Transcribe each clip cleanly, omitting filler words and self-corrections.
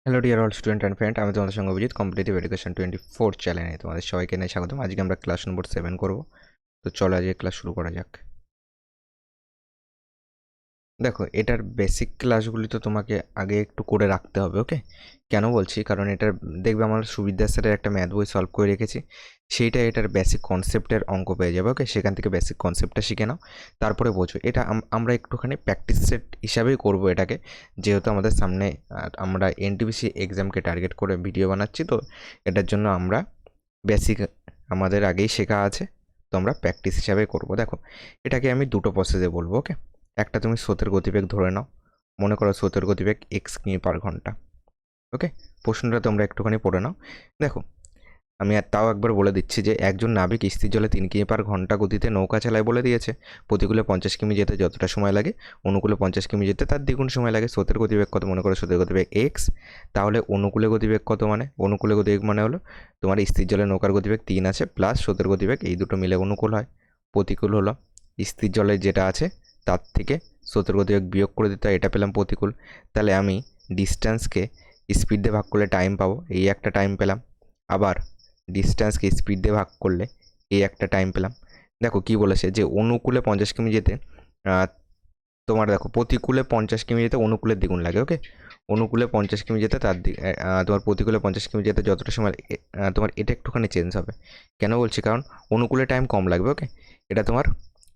Hello dear all student and friend, আমি তোমাদের সঙ্গে অভিজিৎ কম্পিটিটিভ এডুকেশন 24 চ্যানেলে তোমাদের সবাইকে নিয়ে স্বাগতম। আজকে আমরা ক্লাস নম্বর 7 করব। তো চলো আজকে ক্লাস শুরু করা যাক। দেখো, এটার বেসিক ক্লাসগুলি তো তোমাকে আগে একটু করে রাখতে হবে, ওকে? কেন বলছি, কারণ এটার দেখবে আমার সুবিদ্যা স্যারের একটা ম্যাথ বই সলভ করে রেখেছি, সেইটা এটার বেসিক কনসেপ্টের অঙ্ক পেয়ে যাবে, ওকে? সেখান থেকে বেসিক কনসেপ্টটা শিখে নাও, তারপরে বোঝো। এটা আমরা একটুখানি প্র্যাকটিস সেট হিসাবেই করব এটাকে, যেহেতু আমাদের সামনে আমরা এনটিপিসি এক্সামকে টার্গেট করে ভিডিও বানাচ্ছি, তো এটার জন্য আমরা বেসিক আমাদের আগেই শেখা আছে, তো আমরা প্র্যাকটিস হিসাবে করব। দেখো, এটাকে আমি দুটো প্রসেসে বলবো, ওকে? একটা, তুমি স্রোতের গতিবেগ ধরে নাও, মনে করো স্রোতের গতিবেগ x কিমি পার ঘন্টা, ওকে? প্রশ্নটা তোমরা একটুখানি পড়ে নাও। দেখো, আমি আর তাও একবার বলে দিচ্ছি যে একজন নাবিক স্থির জলে 3 কিমি পার ঘন্টা গতিতে নৌকা চালায় বলে দিয়েছে। প্রতিকূলে 50 কিমি যেতে যতটা সময় লাগে, অনুকূলে 50 কিমি যেতে তার দ্বিগুণ সময় লাগে। স্রোতের গতিবেগ কত? মনে করো স্রোতের গতিবেগ x, তাহলে অনুকূলে গতিবেগ কত? মানে অনুকূলে গতিবেগ মানে হলো তোমার স্থির জলে নৌকার গতিবেগ 3 আছে প্লাস স্রোতের গতিবেগ, এই দুটো মিলে অনুকূল হয়। প্রতিকূল হলো স্থির জলে যেটা আছে তার থেকে স্রোতের গতিবেগ বিয়োগ করে দিতে হয়, এটা পেলাম প্রতিকূল। তাহলে আমি ডিস্ট্যান্সকে স্পিড দিয়ে ভাগ করলে টাইম পাবো, এই একটা টাইম পেলাম। আবার ডিস্ট্যান্সকে স্পিড দিয়ে ভাগ করলে এই একটা টাইম পেলাম। দেখো কি বলেছে, যে অনুকূলে 50 কিমি যেতে তোমার দেখো প্রতিকূলে 50 কিমি যেতে অনুকূলের দ্বিগুণ লাগে, ওকে? অনুকূলে 50 কিমি যেতে তার তোমার প্রতিকূলে 50 কিমি যেতে যতটা সময় তোমার এটা একটুখানি চেঞ্জ হবে। কেন বলছি? কারণ অনুকূলে টাইম কম লাগবে, ওকে? এটা তোমার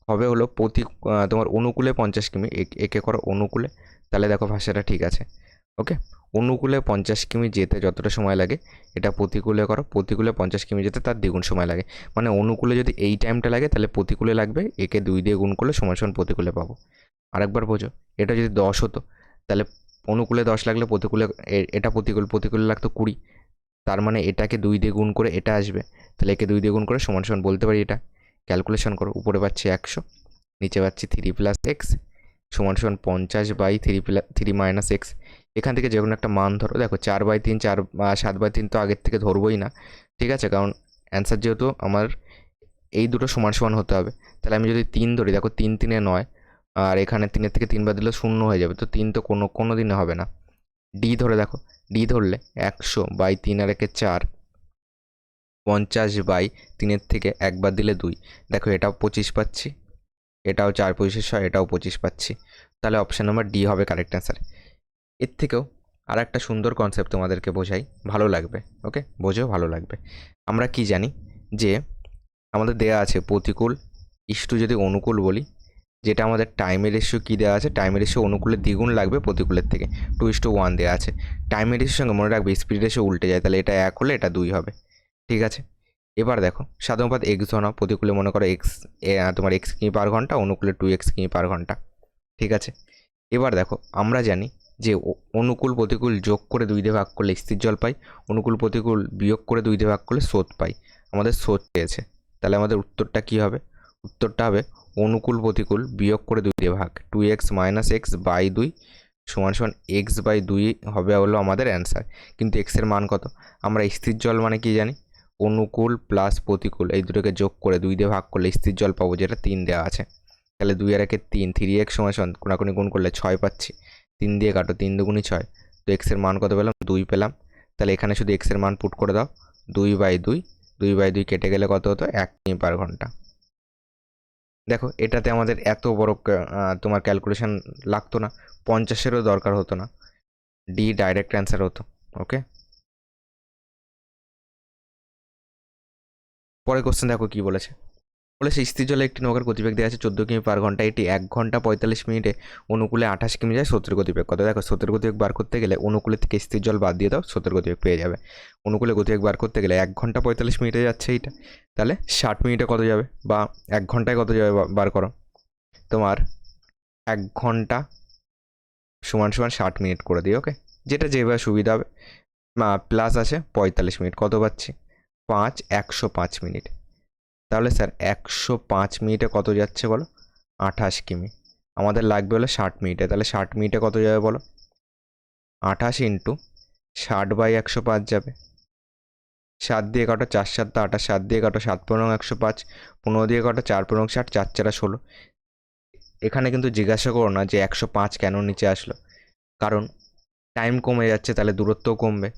হবে হলো তোমার অনুকূলে 50 কিমি, একে করো অনুকূলে, তাহলে দেখো ভাষাটা ঠিক আছে, ওকে? অনুকূলে 50 কিমি যেতে যতটা সময় লাগে, এটা প্রতিকূলে করো, প্রতিকূলে 50 কিমি যেতে তার দ্বিগুণ সময় লাগে। মানে অনুকূলে যদি এই টাইমটা লাগে, তাহলে প্রতিকূলে লাগবে, একে 2 দিয়ে গুণ করলে সমান সমান প্রতিকূলে পাবো। আরেকবার বোঝো, এটা যদি 10 হতো, তাহলে অনুকূলে 10 লাগলে প্রতিকূলে এটা প্রতিকূলে লাগতো 20, তার মানে এটাকে 2 দিয়ে গুণ করে এটা আসবে, তাহলে একে 2 দিয়ে গুণ করে সমান সমান বলতে পারি এটা। ক্যালকুলেশন করো, উপরে পাচ্ছি 100, নিচে পাচ্ছি 3 প্লাস এক্স সমান সমান 50/3 মাইনাস এক্স। এখান থেকে যে কোনো একটা মান ধরো। দেখো 4/3, 7/3 তো আগের থেকে ধরবোই না, ঠিক আছে? কারণ অ্যান্সার যেহেতু আমার এই দুটো সমান সমান হতে হবে, তাহলে আমি যদি 3 ধরি, দেখো 3 3 9, আর এখানে 3-এর থেকে 3 বাদ দিলে 0 হয়ে যাবে, তো 3 তো কোনো দিনে হবে না। ডি ধরে দেখো, ডি ধরলে 100/3 আর 1-এ 4, 50/3-এর থেকে 1 বাদ দিলে 2, দেখো এটাও 25 পাচ্ছি, এটাও 4×25=100, এটাও 25 পাচ্ছি। তাহলে অপশান নাম্বার ডি হবে কারেক্ট অ্যান্সার। এর থেকেও আর একটা সুন্দর কনসেপ্ট তোমাদেরকে বোঝাই, ভালো লাগবে, ওকে? বোঝো, ভালো লাগবে। আমরা কি জানি যে আমাদের দেয়া আছে প্রতিকূল ইস্টু যদি অনুকূল বলি, যেটা আমাদের টাইমের রেশিও কী দেওয়া আছে, টাইমের রেশিও অনুকূলের দ্বিগুণ লাগবে প্রতিকূলের থেকে, 2:1 দেওয়া আছে। টাইমের রেশিওর সঙ্গে মনে রাখবে স্পিড রেশিও উল্টে যায়, তাহলে এটা 1 হলে এটা 2 হবে, ঠিক আছে? এবার দেখো সাধারণত এক্স ধনাও, প্রতিকূলে মনে করো এক্স, তোমার x কিমি পার ঘন্টা, অনুকূলে 2x কিমি পার ঘন্টা, ঠিক আছে? এবার দেখো আমরা জানি যে অনুকূল প্রতিকূল যোগ করে 2 দিয়ে ভাগ করলে স্থির জল পাই, অনুকূল প্রতিকূল বিয়োগ করে 2 দিয়ে ভাগ করলে স্রোত পাই। আমাদের স্রোত পেয়েছে, তাহলে আমাদের উত্তরটা কি হবে? উত্তরটা হবে অনুকূল প্রতিকূল বিয়োগ করে 2 দিয়ে ভাগ, 2x মাইনাস এক্স বাই 2 সমান সমান x/2 হবে হলো আমাদের অ্যান্সার। কিন্তু এক্সের মান কত? আমরা স্থির জল মানে কি জানি? অনুকূল প্লাস প্রতিকূল এই দুটোকে যোগ করে 2 দিয়ে ভাগ করলে স্থির জল পাবো, যেটা 3 দেওয়া আছে। তাহলে 2 আর 1-এ 3, 3x সমান সমান কোনাকুনি গুণ করলে 6 পাচ্ছি, 3 দিয়ে কাটো, 3 দুগুণি 6, তো এক্সের মান কত পেলাম? 2 পেলাম। তাহলে এখানে শুধু এক্সের মান পুট করে দাও, 2/2, 2/2 কেটে গেলে কত হতো? 1 কিমি পার ঘন্টা। দেখো এটাতে আমাদের এত বড় তোমার ক্যালকুলেশন লাগতো না, 50-এরও দরকার হতো না, ডি ডাইরেক্ট অ্যান্সার হতো, ওকে? পরে কোশ্চেন দেখো কি বলেছে। বলেছে স্থির জলে একটি নৌকার গতিবেগ দেওয়া আছে 14 কিমি পার ঘন্টা, এটি 1 ঘন্টা 45 মিনিটে অনুকূলে 28 কিমি যায়, স্রোতের গতিবেগ কত? দেখো স্রোতের গতিবেগ বার করতে গেলে অনুকূলের থেকে স্থির জল বাদ দিয়ে দাও, স্রোতের গতিবেগ পেয়ে যাবে। অনুকূলে গতিবেগ বার করতে গেলে 1 ঘন্টা 45 মিনিটে যাচ্ছে এইটা, তাহলে 60 মিনিটে কত যাবে, বা 1 ঘন্টায় কত যাবে বার করো। তোমার 1 ঘন্টা সমান সমান 60 মিনিট করে দিই, ওকে? যেটা যেভাবে সুবিধা হবে। প্লাস আছে 45 মিনিট, কত পাচ্ছি? 105 মিনিট। তাহলে স্যার 105 মিনিটে কত যাচ্ছে বলো? 28 কিমি। আমাদের লাগবে হলো 60 মিনিটে, তাহলে 60 মিনিটে কত যাবে বলো? 28 ইন্টু 60/105 যাবে। 7 দিয়ে কাটো, 4×7 = 28, 7 দিয়ে কাটো, 7×15 = 105, 15 দিয়ে কাটো, 4×15 = 60, 4×4 = 16। এখানে কিন্তু জিজ্ঞাসা করো না যে 105 কেন নিচে আসলো, কারণ টাইম কমে যাচ্ছে তাহলে দূরত্বও কমবে।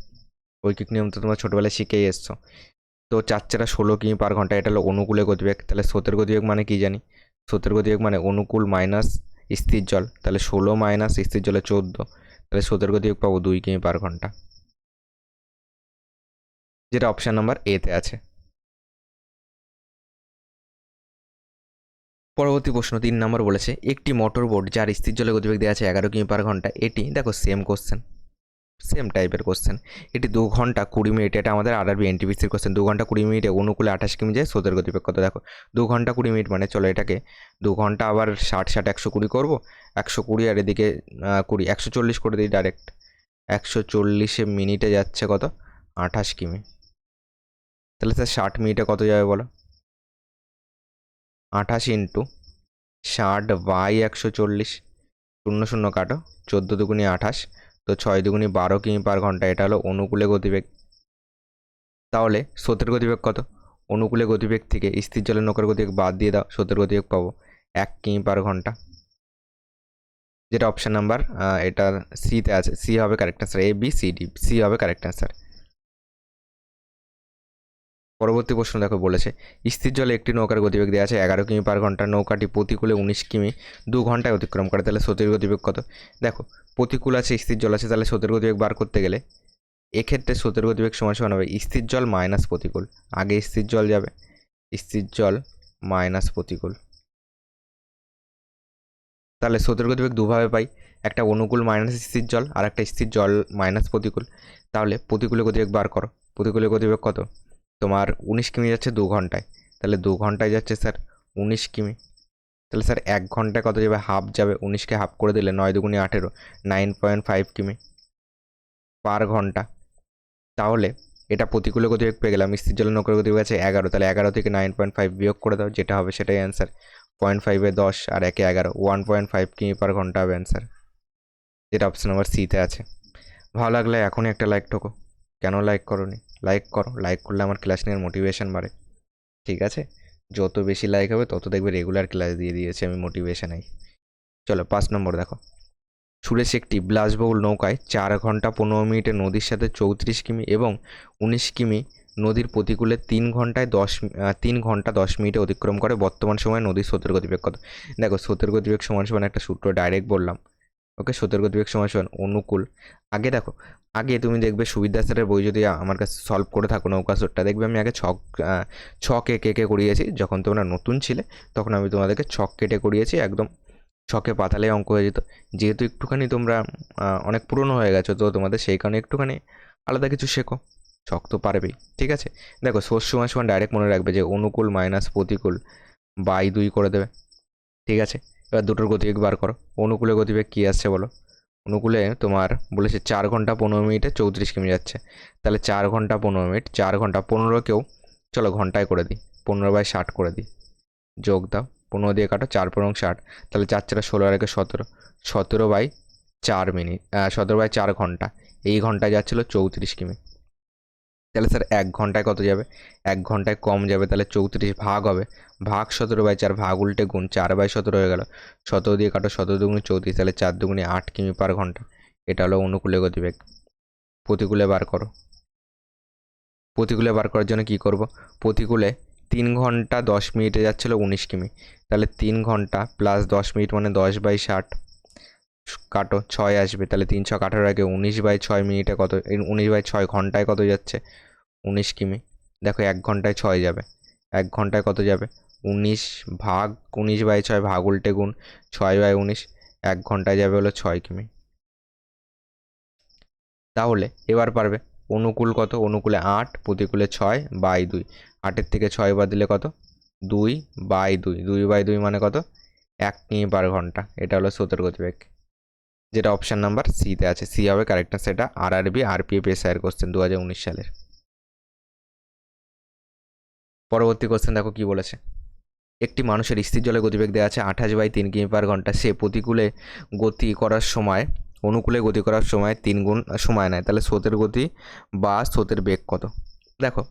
ঐকিক নিয়ম তো তোমরা ছোটোবেলায় শিখেই এসছো। তো 4×16 কিমি/ঘন্টা, এটা হলো অনুকূলে গতিবেগ। তাহলে স্রোতের গতিবেগ মানে কি জানি? স্রোতের গতিবেগ মানে অনুকূল মাইনাস স্থির জল, তাহলে 16 মাইনাস স্থির জলে 14, তাহলে স্রোতের গতিবেগ পাবো 2 কিমি/ঘন্টা, যেটা অপশান নাম্বার এতে আছে। পরবর্তী প্রশ্ন 3 নম্বর বলেছে, একটি মোটর বোট যার স্থির জলে গতিবেগ দেওয়া আছে 11 কিমি/ঘন্টা, এটি দেখো সেম কোশ্চেন, সেম টাইপের কোশ্চেন, এটি 2 ঘন্টা 20 মিনিট, এটা আমাদের আরআরবি এনটিপিসির কোশ্চেন, 2 ঘন্টা 20 মিনিটে অনুকূলে 28 কিমি যায়, স্রোতের গতিবেগ কত? দেখো 2 ঘন্টা 20 মিনিট মানে চলো এটাকে 2 ঘন্টা আবার 60 120 করবো, 120 আর এদিকে 20 140 করে দিই ডাইরেক্ট, 140 মিনিটে যাচ্ছে কত? 28 কিমি। তাহলে স্যার 60 মিনিটে কত যাবে বলো? 28 ইন্টু 60/140, 0 0 কাটো, 14 দুগুণি 28, তো 6 দুগুণি 12 কিমি/ঘন্টা, এটা হলো অনুকূলে গতিবেগ। তাহলে স্রোতের গতিবেগ কত? অনুকূলে গতিবেগ থেকে স্থির জলের নৌকার গতিবেগ বাদ দিয়ে দাও, স্রোতের গতিবেগ পাবো 1 কিমি/ঘন্টা, যেটা অপশান নাম্বার এটা সিতে আছে। সি হবে কারেক্ট অ্যান্সার, ABCD, সি হবে কারেক্ট অ্যান্সার। পরবর্তী প্রশ্ন দেখো বলেছে, স্থির জলে একটি নৌকার গতিবেগ দেওয়া আছে 11 কিমি/ঘন্টা, নৌকাটি প্রতিকূলে 19 কিমি 2 ঘন্টায় অতিক্রম করে, তাহলে স্রোতের গতিবেগ কত? দেখো প্রতিকূল আছে স্থির জল আছে, তাহলে স্রোতের গতিবেগ বার করতে গেলে এক্ষেত্রে স্রোতের গতিবেগ সমান সমান হবে স্থির জল মাইনাস প্রতিকূল, আগে স্থির জল যাবে, স্থির জল মাইনাস প্রতিকূল, তাহলে স্রোতের গতিবেগ দুভাবে পাই, একটা অনুকূল মাইনাস স্থির জল আর একটা স্থির জল মাইনাস প্রতিকূল। তাহলে প্রতিকূলে গতিবেগ বার করো, প্রতিকূলে গতিবেগ কত? তোমার 19 কিমি যাচ্ছে 2 ঘন্টায়, তাহলে 2 ঘন্টায় যাচ্ছে স্যার 19 কিমি, তাহলে স্যার 1 ঘন্টায় কত যাবে? হাফ যাবে, 19কে হাফ করে দিলে 9 দুগুণি 18, 9.5 কিমি পার ঘন্টা। তাহলে এটা প্রতিকূলে গতিবেগ পেয়ে গেলাম, স্থির জলের নৌকার গতিবেগ আছে 11, তাহলে 11 থেকে 9.5 বিয়োগ করে দাও, যেটা হবে সেটাই অ্যান্সার, 0.5-এ 10 আর 1-এ 11, 1.5 কিমি/ঘন্টা হবে অ্যান্সার, যেটা অপশন নাম্বার সিতে আছে। ভালো লাগলে এখনই একটা লাইক ঠোকো, কেন লাইক করোনি? লাইক করো, লাইক করলে আমার ক্লাস নেওয়ার মোটিভেশন বাড়ে, ঠিক আছে? যত বেশি লাইক হবে তত দেখবে রেগুলার ক্লাস দিয়ে দিয়েছি আমি, মোটিভেশনেই। চলো 5 নম্বর দেখো, সুরেশ একটি বিলাসবহুল নৌকায় 4 ঘন্টা 15 মিনিটে নদীর সাথে 34 কিমি এবং 19 কিমি নদীর প্রতিকূলে 3 ঘন্টা 10 মিনিটে অতিক্রম করে, বর্তমান সময়ে নদীর স্রোতের গতিবেগ কত? দেখো স্রোতের গতিবেগ সমান সমান একটা সূত্র ডাইরেক্ট বললাম, ওকে, স্রোতের গতিবেগ সমান সমান অনুকূল, আগে দেখো, আগে তুমি দেখবে সুবিদ্যা স্যারের বই যদি আমার কাছে সলভ করে থাকো নৌকা স্রোতটা, দেখবে আমি আগে ছক এঁকে করিয়েছি, যখন তোমরা নতুন ছিলে তখন আমি তোমাদেরকে ছক কেটে করিয়েছি, একদম ছকে পাতালে অঙ্ক হয়ে যেত। যেহেতু একটুখানি তোমরা অনেক পুরনো হয়ে গেছো, তো তোমাদের সেই কারণে একটুখানি আলাদা কিছু শেখো, ছক তো পারবেই, ঠিক আছে? দেখো সোর্স সমান সমান ডাইরেক্ট মনে রাখবে যে অনুকূল মাইনাস প্রতিকূল বাই 2 করে দেবে, ঠিক আছে? এবার দুটোর গতিবেগ বার করো, অনুকূলে গতিবেগ কী আসছে বলো? অনুকূলে তোমার বলেছে 4 ঘন্টা 15 মিনিটে 34 কিমি যাচ্ছে, তাহলে 4 ঘন্টা 15 মিনিট, 4 ঘন্টা 15কেও চলো ঘন্টায় করে দিই, 15/60 করে দিই, যোগ দাও, 15 দিয়ে কাটো, 4×5 = 60, তাহলে 4×4 = 16, 17, 17/4 মিনিট, 17/4 ঘন্টা, এই ঘন্টায় যাচ্ছিলো 34 কিমি, তাহলে স্যার 1 ঘন্টায় কত যাবে? 1 ঘন্টায় কম যাবে, তাহলে 34 ভাগ হবে, ভাগ 17/4, ভাগ উল্টে গুণ, 4/17 হয়ে গেল, 17 দিয়ে কাটো, 17 দুগুণি 34, তাহলে 4 দুগুণি 8 কিমি/ঘন্টা, এটা হলো অনুকূলে গতিবেগ। প্রতিকূলে বার করো, প্রতিকূলে বার করার জন্য কি করব? প্রতিকূলে 3 ঘন্টা 10 মিনিটে যাচ্ছিলো 19 কিমি, তাহলে 3 ঘন্টা প্লাস 10 মিনিট মানে 10/60, কাটো 6 আসবে, তাহলে 3 ছক 18, আগে 19/6 মিনিটে কত, 19/6 ঘন্টায় কত যাচ্ছে? 19 কিমি। দেখো 1 ঘন্টায় 6 যাবে, 1 ঘন্টায় কত যাবে? 19 ভাগ 19/6, ভাগ উল্টে গুণ, 6/19, 1 ঘন্টায় যাবে হলো 6 কিমি। তাহলে এবার পারবে অনুকূল কত? অনুকূলে 8, প্রতিকূলে 6/2, 8-এর থেকে 6 বাদ দিলে কত? 2/2, 2/2 মানে কত? 1 কিমি/ঘন্টা, এটা হলো স্রোতের গতিবেগ, যেটা অপশান নাম্বার সিতে আছে। সি হবে কারেক্ট আনসার, এটা আরআরবি আরপিএফ এসআইয়ের কোশ্চেন 2019 সালের। পরবর্তী কোশ্চেন দেখো কি বলেছে, একটি মানুষের স্থির জলে গতিবেগ দেওয়া আছে 28/3 কিমি/ঘন্টা, সে প্রতিকূলে গতি করার সময় অনুকূলে গতি করার সময় 3 গুণ সময় নেয়, তাহলে স্রোতের গতি বা স্রোতের বেগ কত? দেখো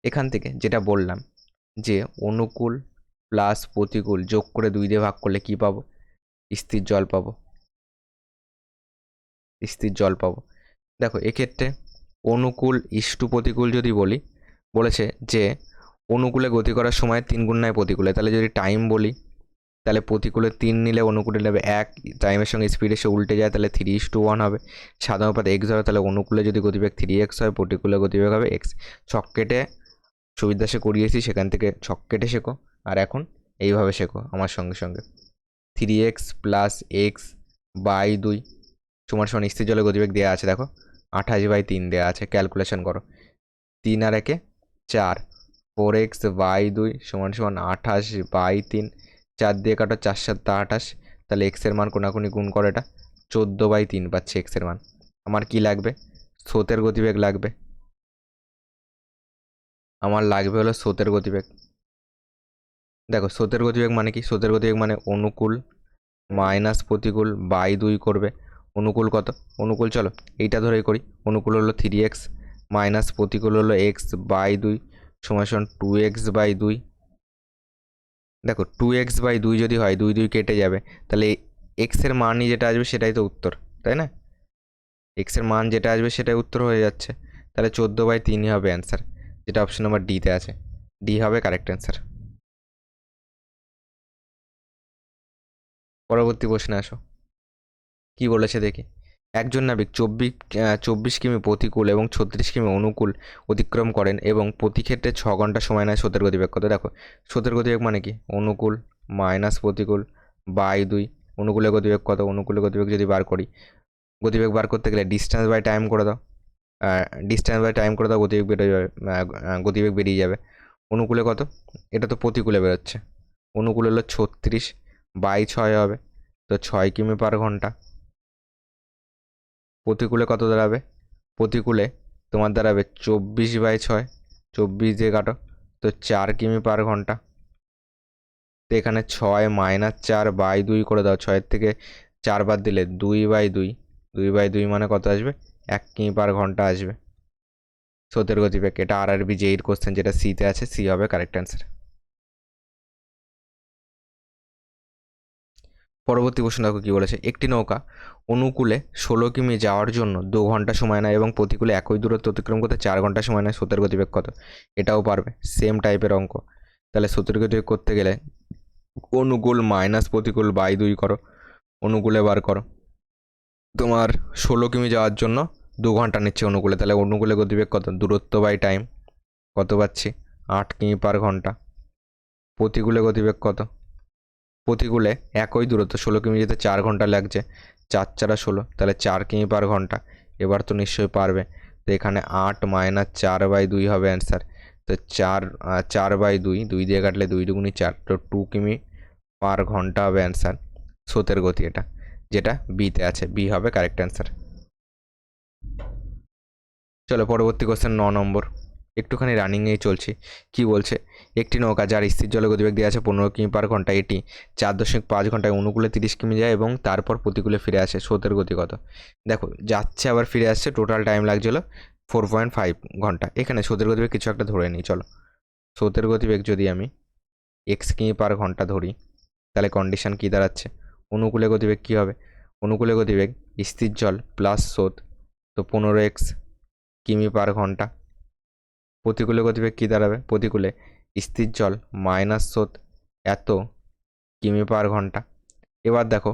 এখান থেকে যেটা বললাম যে অনুকূল প্লাস প্রতিকূল যোগ করে 2 দিয়ে ভাগ করলে কি পাবো? স্থির জল পাবো, স্থির জল পাবো। দেখো এক্ষেত্রে অনুকূল ইস্টু প্রতিকূল যদি বলেছে যে অনুকূলে গতি করার সময় 3 গুণ নেয় প্রতিকূলে, তাহলে যদি টাইম বলি তাহলে প্রতিকূলে 3 নিলে অনুকূলে নেবে 1, টাইমের সঙ্গে স্পিড এসে উল্টে যায় তাহলে 3:1 হবে। সাধারণ পাতে এক্স ধরো, তাহলে অনুকূলে যদি গতিবেগ 3x হয়, প্রতিকূলে গতিবেগ হবে x। ছক কেটে সুবিধাসে করিয়েছি, সেখান থেকে ছক কেটে শেখো, আর এখন এইভাবে শেখো আমার সঙ্গে সঙ্গে। 3x প্লাস এক্স বাই 2 সমান সমান স্থির জলে গতিবেগ দেওয়া আছে, দেখো 28/3 দেওয়া আছে, ক্যালকুলেশন করো। 3 আর 1 4, 4x বাই 2 সমান সমান 28/3, 4 দিয়ে কাটো, 4 7 28, তাহলে এক্সের মান কোনাকুনি গুণ করো, এটা 14/3 পাচ্ছে এক্সের মান। আমার কি লাগবে? স্রোতের গতিবেগ লাগবে, আমার লাগবে হলো স্রোতের গতিবেগ। দেখো স্রোতের গতিবেগ মানে কি? স্রোতের গতিবেগ মানে অনুকূল মাইনাস প্রতিকূল বাই 2 করবে। অনুকূল কত? অনুকূল চলো এইটা ধরেই করি। অনুকূল হলো 3x মাইনাস প্রতিকূল হলো x বাই 2 সমান সমান 2x বাই 2। দেখো 2x বাই 2 যদি হয়, 2 2 কেটে যাবে, তাহলে x এর মানই যেটা আসবে সেটাই তো উত্তর, তাই না? x এর মান যেটা আসবে সেটাই উত্তর হয়ে যাচ্ছে, তাহলে 14/3 হবে অ্যান্সার, যেটা অপশন নাম্বার ডিতে আছে। ডি হবে কারেক্ট অ্যান্সার। পরবর্তী প্রশ্নে আসো, কি বলেছে দেখি। একজন নাবিক 24 কিমি প্রতিকূল এবং 36 কিমি অনুকূল অতিক্রম করেন এবং প্রতি ক্ষেত্রে 6 ঘন্টা সময় নেয়। স্রোতের গতিবেগ কত? দেখো স্রোতের গতিবেগ মানে কি? অনুকূল মাইনাস প্রতিকূল বাই 2। অনুকূলের গতিবেগ কত? অনুকূলের গতিবেগ যদি বার করি, গতিবেগ বার করতে গেলে ডিস্টেন্স বাই টাইম করে দাও, গতিবেগ বেরিয়ে যাবে, গতিবেগ বেরিয়ে যাবে। অনুকূলে কত? এটা তো প্রতিকূলে বেরোচ্ছে, অনুকূলে হলো 36/6 হবে, তো 6 কিমি পার ঘন্টা। প্রতিকূলে কত দাঁড়াবে? প্রতিকূলে তোমার দাঁড়াবে 24/6, 24 দিয়ে কাটো, তো 4 কিমি পার ঘন্টা। তো এখানে 6 মাইনাস 4/2 করে দাও, 6 থেকে 4 বাদ দিলে 2/2, 2/2 মানে কত আসবে? 1 কিমি পার ঘন্টা আসবে স্রোতের গতিবেগ। এটা RRB JEE কোশ্চেন, যেটা সিতে আছে, সি হবে কারেক্ট অ্যান্সার। পরবর্তী প্রশ্ন দেখো কি বলেছে। একটি নৌকা অনুকূলে 16 কিমি যাওয়ার জন্য 2 ঘন্টা সময় নেয় এবং প্রতিকূলে একই দূরত্ব অতিক্রম করতে 4 ঘন্টা সময় নেয়। স্রোতের গতিবেগ কত? এটাও পারবে, সেম টাইপের অঙ্ক। তাহলে স্রোতের গতিবেগ করতে গেলে অনুকূল মাইনাস প্রতিকূল বাই 2 করো, অনুকূলে বার করো। তোমার 16 কিমি যাওয়ার জন্য 2 ঘন্টা নিচ্ছে অনুকূলে, তাহলে অনুকূলে গতিবেগ কত? দূরত্ব বাই টাইম, কত পাচ্ছি? 8 কিমি পার ঘন্টা। প্রতিকূলে গতিবেগ কত? প্রতিকূলে একই দূরত্ব 16 কিমি যেতে 4 ঘন্টা লাগছে, 4 4 16, তাহলে 4 কিমি পার ঘন্টা। এবার তো নিশ্চয়ই পারবে, তো এখানে 8 মাইনাস 4/2 হবে অ্যান্সার। তো 4/2, 2 দিয়ে কাটলে 2 2 4, তো 2 কিমি পার ঘন্টা হবে অ্যান্সার স্রোতের গতি, এটা যেটা বিতে আছে, বি হবে কারেক্ট অ্যান্সার। চলো পরবর্তী কোশ্চেন 9 নম্বর, একটুখানি রানিংয়েই চলছি। কি বলছে? একটি নৌকা যার স্থির জলে গতিবেগ দেওয়া আছে 15 কিমি পার ঘন্টা, এটি 4.5 ঘন্টায় অনুকূলে 30 কিমি যায় এবং তারপর প্রতিকূলে ফিরে আসে। স্রোতের গতি কত? দেখো যাচ্ছে আবার ফিরে আসছে, টোটাল টাইম লাগছিল 4.5 ঘন্টা। এখানে স্রোতের গতিবেগ কিছু একটা ধরে নিই, চলো। স্রোতের গতিবেগ যদি আমি x কিমি পার ঘন্টা ধরি, তাহলে কন্ডিশন কি দাঁড়াচ্ছে? অনুকূলে গতিবেগ কি হবে? অনুকূলে গতিবেগ স্থির জল প্লাস স্রোত, তো 15x কিমি পার ঘন্টা। প্রতিকূলে গতিবেগ কী দাঁড়াবে? প্রতিকূলে স্থির জল মাইনাস স্রোত এত কিমি পার ঘন্টা। এবার দেখো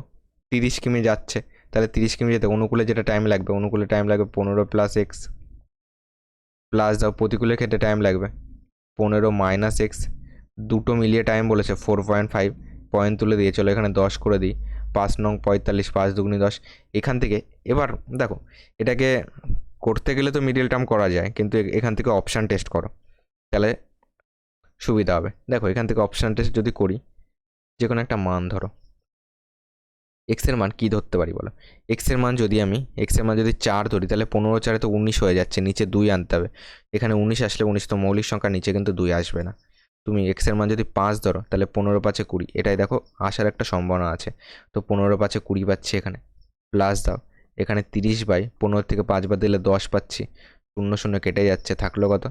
30 কিমি যাচ্ছে, তাহলে 30 কিমি যেতে অনুকূলে যেটা টাইম লাগবে, অনুকূলে টাইম লাগবে 15 প্লাস এক্স, প্লাস দাও প্রতিকূলের ক্ষেত্রে টাইম লাগবে 15 মাইনাস এক্স, দুটো মিলিয়ে টাইম বলেছে 4.5, পয়েন্ট তুলে দিয়ে চলো এখানে 10 করে দিই, 5 নং 45, 5 দুগুনি 10। এখান থেকে এবার দেখো এটাকে করতে গেলে তো মিডল টার্ম করা যায়, কিন্তু এখান থেকে অপশান টেস্ট করো, তাহলে সুবিধা হবে। দেখো এখান থেকে অপশান টেস্ট যদি করি, যে কোনো একটা মান ধরো, এক্সের মান কী ধরতে পারি বলো? এক্সের মান যদি আমি 4 ধরি, তাহলে 15 4 তো 19 হয়ে যাচ্ছে, নিচে 2 আনতে হবে। এখানে 19 আসলে 19 তো মৌলিক সংখ্যা, নিচে কিন্তু 2 আসবে না। তুমি এক্সের মান যদি 5 ধরো, তাহলে 15 5 20, এটাই দেখো আসার একটা সম্ভাবনা আছে। তো 15 5 20 পাচ্ছি এখানে, প্লাস দাও এখানে 30/15 থেকে 5 বাদ দিলে 10 পাচ্ছি, 0 0 কেটে যাচ্ছে, থাকলো কত?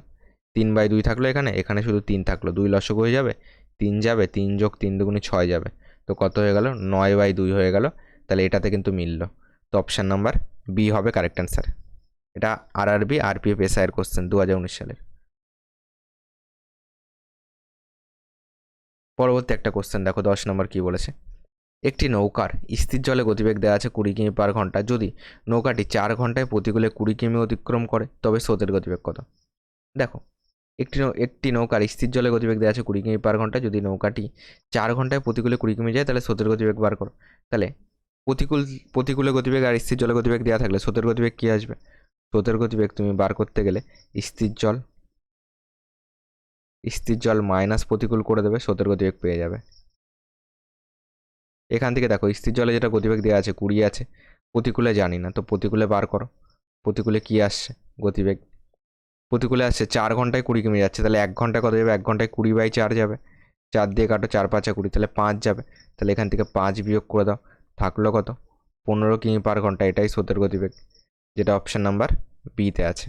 3/2 থাকলো এখানে, এখানে শুধু 3 থাকলো, 2 লসক হয়ে যাবে, 3 যাবে, 3 যোগ 3 দুগুণে 6 যাবে, তো কত হয়ে গেল? 9/2 হয়ে গেল। তাহলে এটাতে কিন্তু মিলল, তো অপশান নাম্বার বি হবে কারেক্ট অ্যান্সার। এটা আরআরবি আরপিএফ এসআই এর কোশ্চেন 2019 সালের। পরবর্তী একটা কোশ্চেন দেখো 10 নম্বর কি বলেছে। একটি নৌকার স্থির জলে গতিবেগ দেওয়া আছে 20 কিমি পার ঘন্টা। যদি নৌকাটি 4 ঘন্টায় প্রতিকূলে 20 কিমি অতিক্রম করে তবে স্রোতের গতিবেগ কত? দেখো একটি নৌকার স্থির জলে গতিবেগ দেওয়া আছে 20 কিমি পার ঘন্টা। যদি নৌকাটি 4 ঘন্টায় প্রতিকূলে 20 কিমি যায় তাহলে স্রোতের গতিবেগ বার করো। তাহলে প্রতিকূলে গতিবেগ আর স্থির জলে গতিবেগ দেওয়া থাকলে স্রোতের গতিবেগ কী আসবে? স্রোতের গতিবেগ তুমি বার করতে গেলে স্থির জল মাইনাস প্রতিকূল করে দেবে, স্রোতের গতিবেগ পেয়ে যাবে। এখান থেকে দেখো স্থির জলে যেটা গতিবেগ দেওয়া আছে 20 আছে, প্রতিকূলে জানি না, তো প্রতিকূলে বার করো। প্রতিকূলে কি আসছে গতিবেগ? প্রতিকূলে আসছে 4 ঘন্টায় 20 কিমি যাচ্ছে, তাহলে 1 ঘন্টায় কত যাবে? 1 ঘন্টায় 20/4 যাবে। 4 দিয়ে কাটো, 4 5 20, তাহলে 5 যাবে। তাহলে এখান থেকে 5 বিয়োগ করে দাও, থাকলো কত? 15 কিমি পার ঘন্টা। এটাই স্রোতের গতিবেগ, যেটা অপশন নাম্বার বিতে আছে।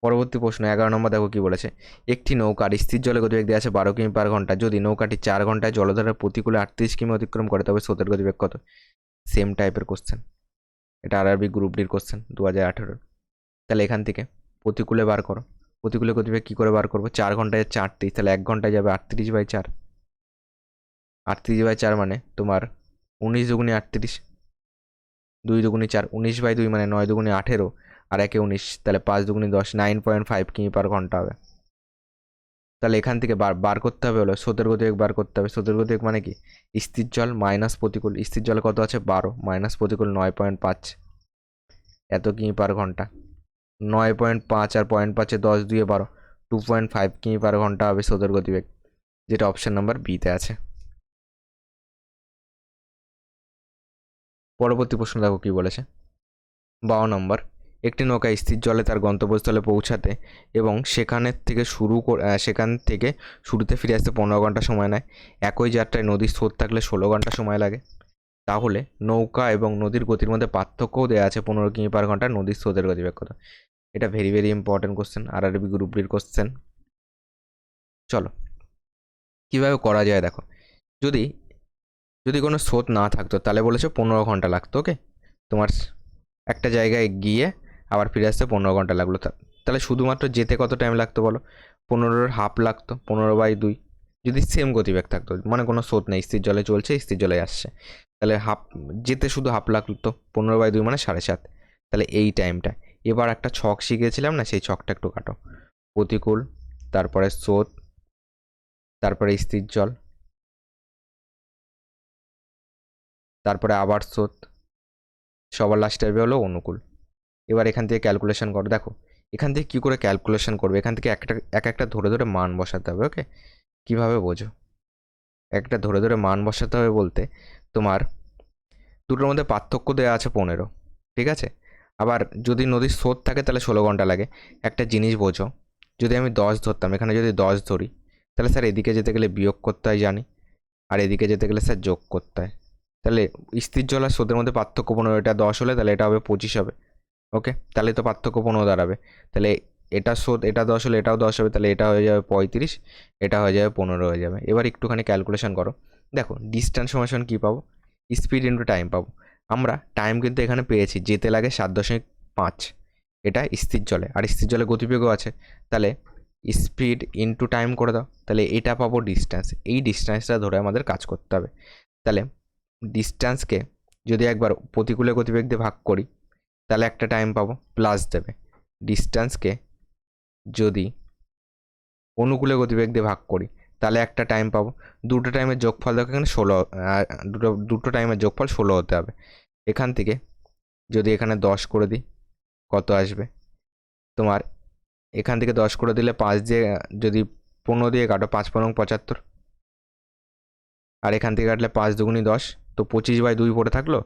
পরবর্তী প্রশ্ন 11 নম্বর দেখো কি বলেছে। একটি নৌকার স্থির জলে গতিবেগ দেওয়া আছে 12 কিমি পার ঘন্টা। যদি নৌকাটি 4 ঘন্টায় জলধারার প্রতিকূলে 38 কিমি অতিক্রম করে তবে স্রোতের গতিবেগ কত? সেম টাইপের কোশ্চেন, এটা আরআরবি গ্রুপ ডির কোশ্চেন 2018। তাহলে এখান থেকে প্রতিকূলে বার করো। প্রতিকূলে গতিবেগ কী করে বার করবো? 4 ঘন্টায় যাচ্ছে 38, তাহলে 1 ঘন্টায় যাবে 38/4। 38/4 মানে তোমার 19 দুগুণে 38, 2 দুগুণে 4, 19/2 মানে 9 দুগুণে 18, আর 1 19, তাহলে 5 দুগুণে 10, 9.5 কিমি পার ঘন্টা হবে। তাহলে এখান থেকে বার করতে হবে হলো স্রোতের গতিবেগ বার করতে হবে। স্রোতের গতিবেগ মানে কি? স্থির জল মাইনাস প্রতিকূল। স্থির জলে কত আছে? 12 মাইনাস প্রতিকূল 9.5, এত কিমি পার ঘন্টা। 9.5 আর 0.5 10 2 12, 2.5 কিমি পার ঘন্টা হবে স্রোতের গতিবেগ, যেটা অপশন নাম্বার বিতে আছে। পরবর্তী প্রশ্ন দেখো কি বলেছে। 52 নম্বর। একটি নৌকা স্থির জলে তার গন্তব্যস্থলে পৌঁছাতে এবং সেখান থেকে শুরুতে ফিরে আসতে 15 ঘন্টা সময় নেয়। একই যাত্রায় নদীর স্রোত থাকলে 16 ঘন্টা সময় লাগে। তাহলে নৌকা এবং নদীর গতির মধ্যে পার্থক্যও দেওয়া আছে 15 কিমি পার ঘন্টা। নদীর স্রোতের গতিবেগ কত? এটা very very important question, RRB group ডির কোশ্চেন। চলো কিভাবে করা যায় দেখো। যদি যদি কোনো স্রোত না থাকতো তাহলে বলেছে 15 ঘন্টা লাগতো। ওকে, তোমার একটা জায়গায় গিয়ে আবার ফিরে আসতে 15 ঘন্টা লাগলো। তাহলে শুধুমাত্র যেতে কত টাইম লাগতো বলো? 15-এর হাফ লাগতো, 15/2। যদি সেম গতিবেগ থাকতো, মানে কোনো স্রোত নেই, স্থির জলে চলছে, স্থির জলে আসছে, তাহলে যেতে শুধু হাফ লাগতো, 15/2 মানে 7.5। তাহলে এই টাইমটা। এবার একটা ছক শিখেছিলাম না, সেই ছকটা একটু কাটো। প্রতিকূল, তারপরে স্রোত, তারপরে স্থির জল, তারপরে আবার স্রোত, সবার লাস্টে আসবে হলো অনুকূল। এবার এখান থেকে ক্যালকুলেশন করো। দেখো এখান থেকে কী করে ক্যালকুলেশন করবে, এখান থেকে এক একটা ধরে ধরে মান বসাতে হবে। ওকে, কীভাবে বোঝো? একটা ধরে ধরে মান বসাতে হবে বলতে, তোমার দুটোর মধ্যে পার্থক্য দেওয়া আছে 15, ঠিক আছে। আবার যদি নদীর স্রোত থাকে তাহলে 16 ঘন্টা লাগে। একটা জিনিস বোঝো, যদি আমি 10 ধরতাম, এখানে যদি 10 ধরি, তাহলে স্যার এদিকে যেতে গেলে বিয়োগ করতে হয় জানি, আর এদিকে যেতে গেলে স্যার যোগ করতে হয়। তাহলে স্থির জল আর স্রোতের মধ্যে পার্থক্য 15, এটা 10 হলে তাহলে এটা হবে 25 হবে। ওকে, তাহলে তো পার্থক্য 15 দাঁড়াবে। তাহলে এটা স্রোত, এটা 10 হলে এটাও 10 হবে, তাহলে এটা হয়ে যাবে 35, এটা হয়ে যাবে 15 হয়ে যাবে। এবার একটুখানি ক্যালকুলেশন করো। দেখো ডিস্ট্যান্স সমান কী পাবো? স্পিড ইন্টু টাইম পাবো। আমরা টাইম কিন্তু এখানে পেয়েছি, যেতে লাগে 7.5, এটা স্থির জলে, আর স্থির জলে গতিবেগও আছে। তাহলে স্পিড ইন্টু টাইম করে দাও, তাহলে এটা পাবো ডিস্ট্যান্স। এই ডিস্ট্যান্সটা ধরে আমাদের কাজ করতে হবে। তাহলে ডিস্ট্যান্সকে যদি একবার প্রতিকূলে গতিবেগ দিয়ে ভাগ করি তাহলে একটা টাইম পাবো, প্লাস দেবে। ডিস্ট্যান্সকে যদি অনুকূলে গতিবেগ দিয়ে ভাগ করি তাহলে একটা টাইম পাবো। দুটো টাইমের যোগফল দেখো এখানে 16, দুটো টাইমের যোগফল 16 হতে হবে। এখান থেকে যদি এখানে 10 করে দিই কত আসবে তোমার? এখান থেকে 10 করে দিলে 5 দিয়ে, যদি 15 দিয়ে কাটো, 5 15 75, আর এখান থেকে কাটলে 5 দুগুণি 10, তো 25/2 পড়ে থাকলো।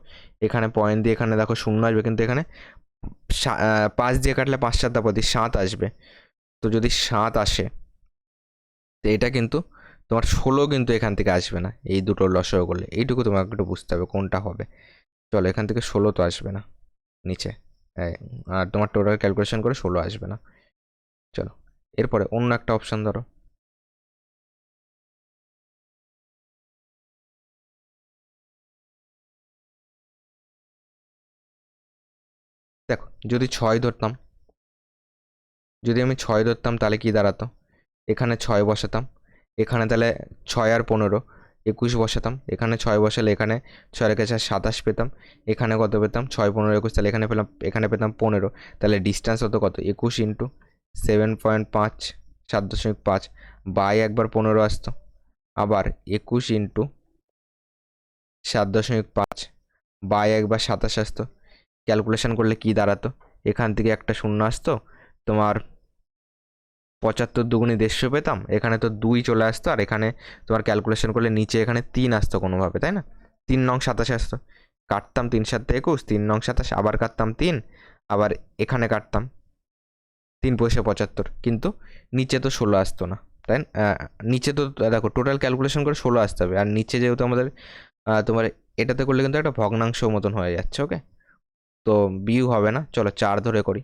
এখানে পয়েন্ট দিয়ে এখানে দেখো 0 আসবে, কিন্তু এখানে 5 দিয়ে কাটলে 5 7 25, 7 আসবে। তো যদি 7 আসে, তো এটা কিন্তু তোমার 16 কিন্তু এখান থেকে আসবে না, এই দুটো লসাগু করলে। এইটুকু তোমাকে একটু বুঝতে হবে কোনটা হবে। চলো এখান থেকে 16 তো আসবে না নিচে, আর তোমার টোটাল ক্যালকুলেশন করে 16 আসবে না। চলো এরপরে অন্য একটা অপশান ধরো। দেখো যদি 6 ধরতাম, যদি আমি 6 ধরতাম তাহলে কি দাঁড়াতো, এখানে 6 বসাতাম, এখানে তাহলে 6 আর 15 21 বসাতাম, এখানে 6 বসালে এখানে 6 রেখে 4 27 পেতাম, এখানে কত পেতাম 6 15 21, তাহলে এখানে পেলাম, এখানে পেতাম 15, তাহলে ডিস্টেন্স হতো কত 21 ইন্টু 7.5 7.5 বাই একবার 15 আসতো, আবার 21 ইন্টু 7.5 বাই একবার 27 আসতো। ক্যালকুলেশন করলে কি দাঁড়াতো, এখান থেকে একটা শূন্য আসতো, তোমার 75 দুগুণি 150 পেতাম, এখানে তো 2 চলে আসতো, আর এখানে তোমার ক্যালকুলেশন করলে নিচে এখানে 3 আসতো কোনোভাবে, তাই না, 3 নং 27 আসতো। কাটতাম 3 7 21, 3 নং 27, আবার কাটতাম 3, আবার এখানে কাটতাম 3 পয়সা 75, কিন্তু নিচে তো 16 আসতো না, তাই না? নিচে তো দেখো টোটাল ক্যালকুলেশন করে 16 আসতে হবে, আর নিচে যেহেতু আমাদের তোমার এটাতে করলে কিন্তু একটা ভগ্নাংশ মতন হয়ে যাচ্ছে, ওকে, তো বিউ হবে না। চলো 4 ধরে করি।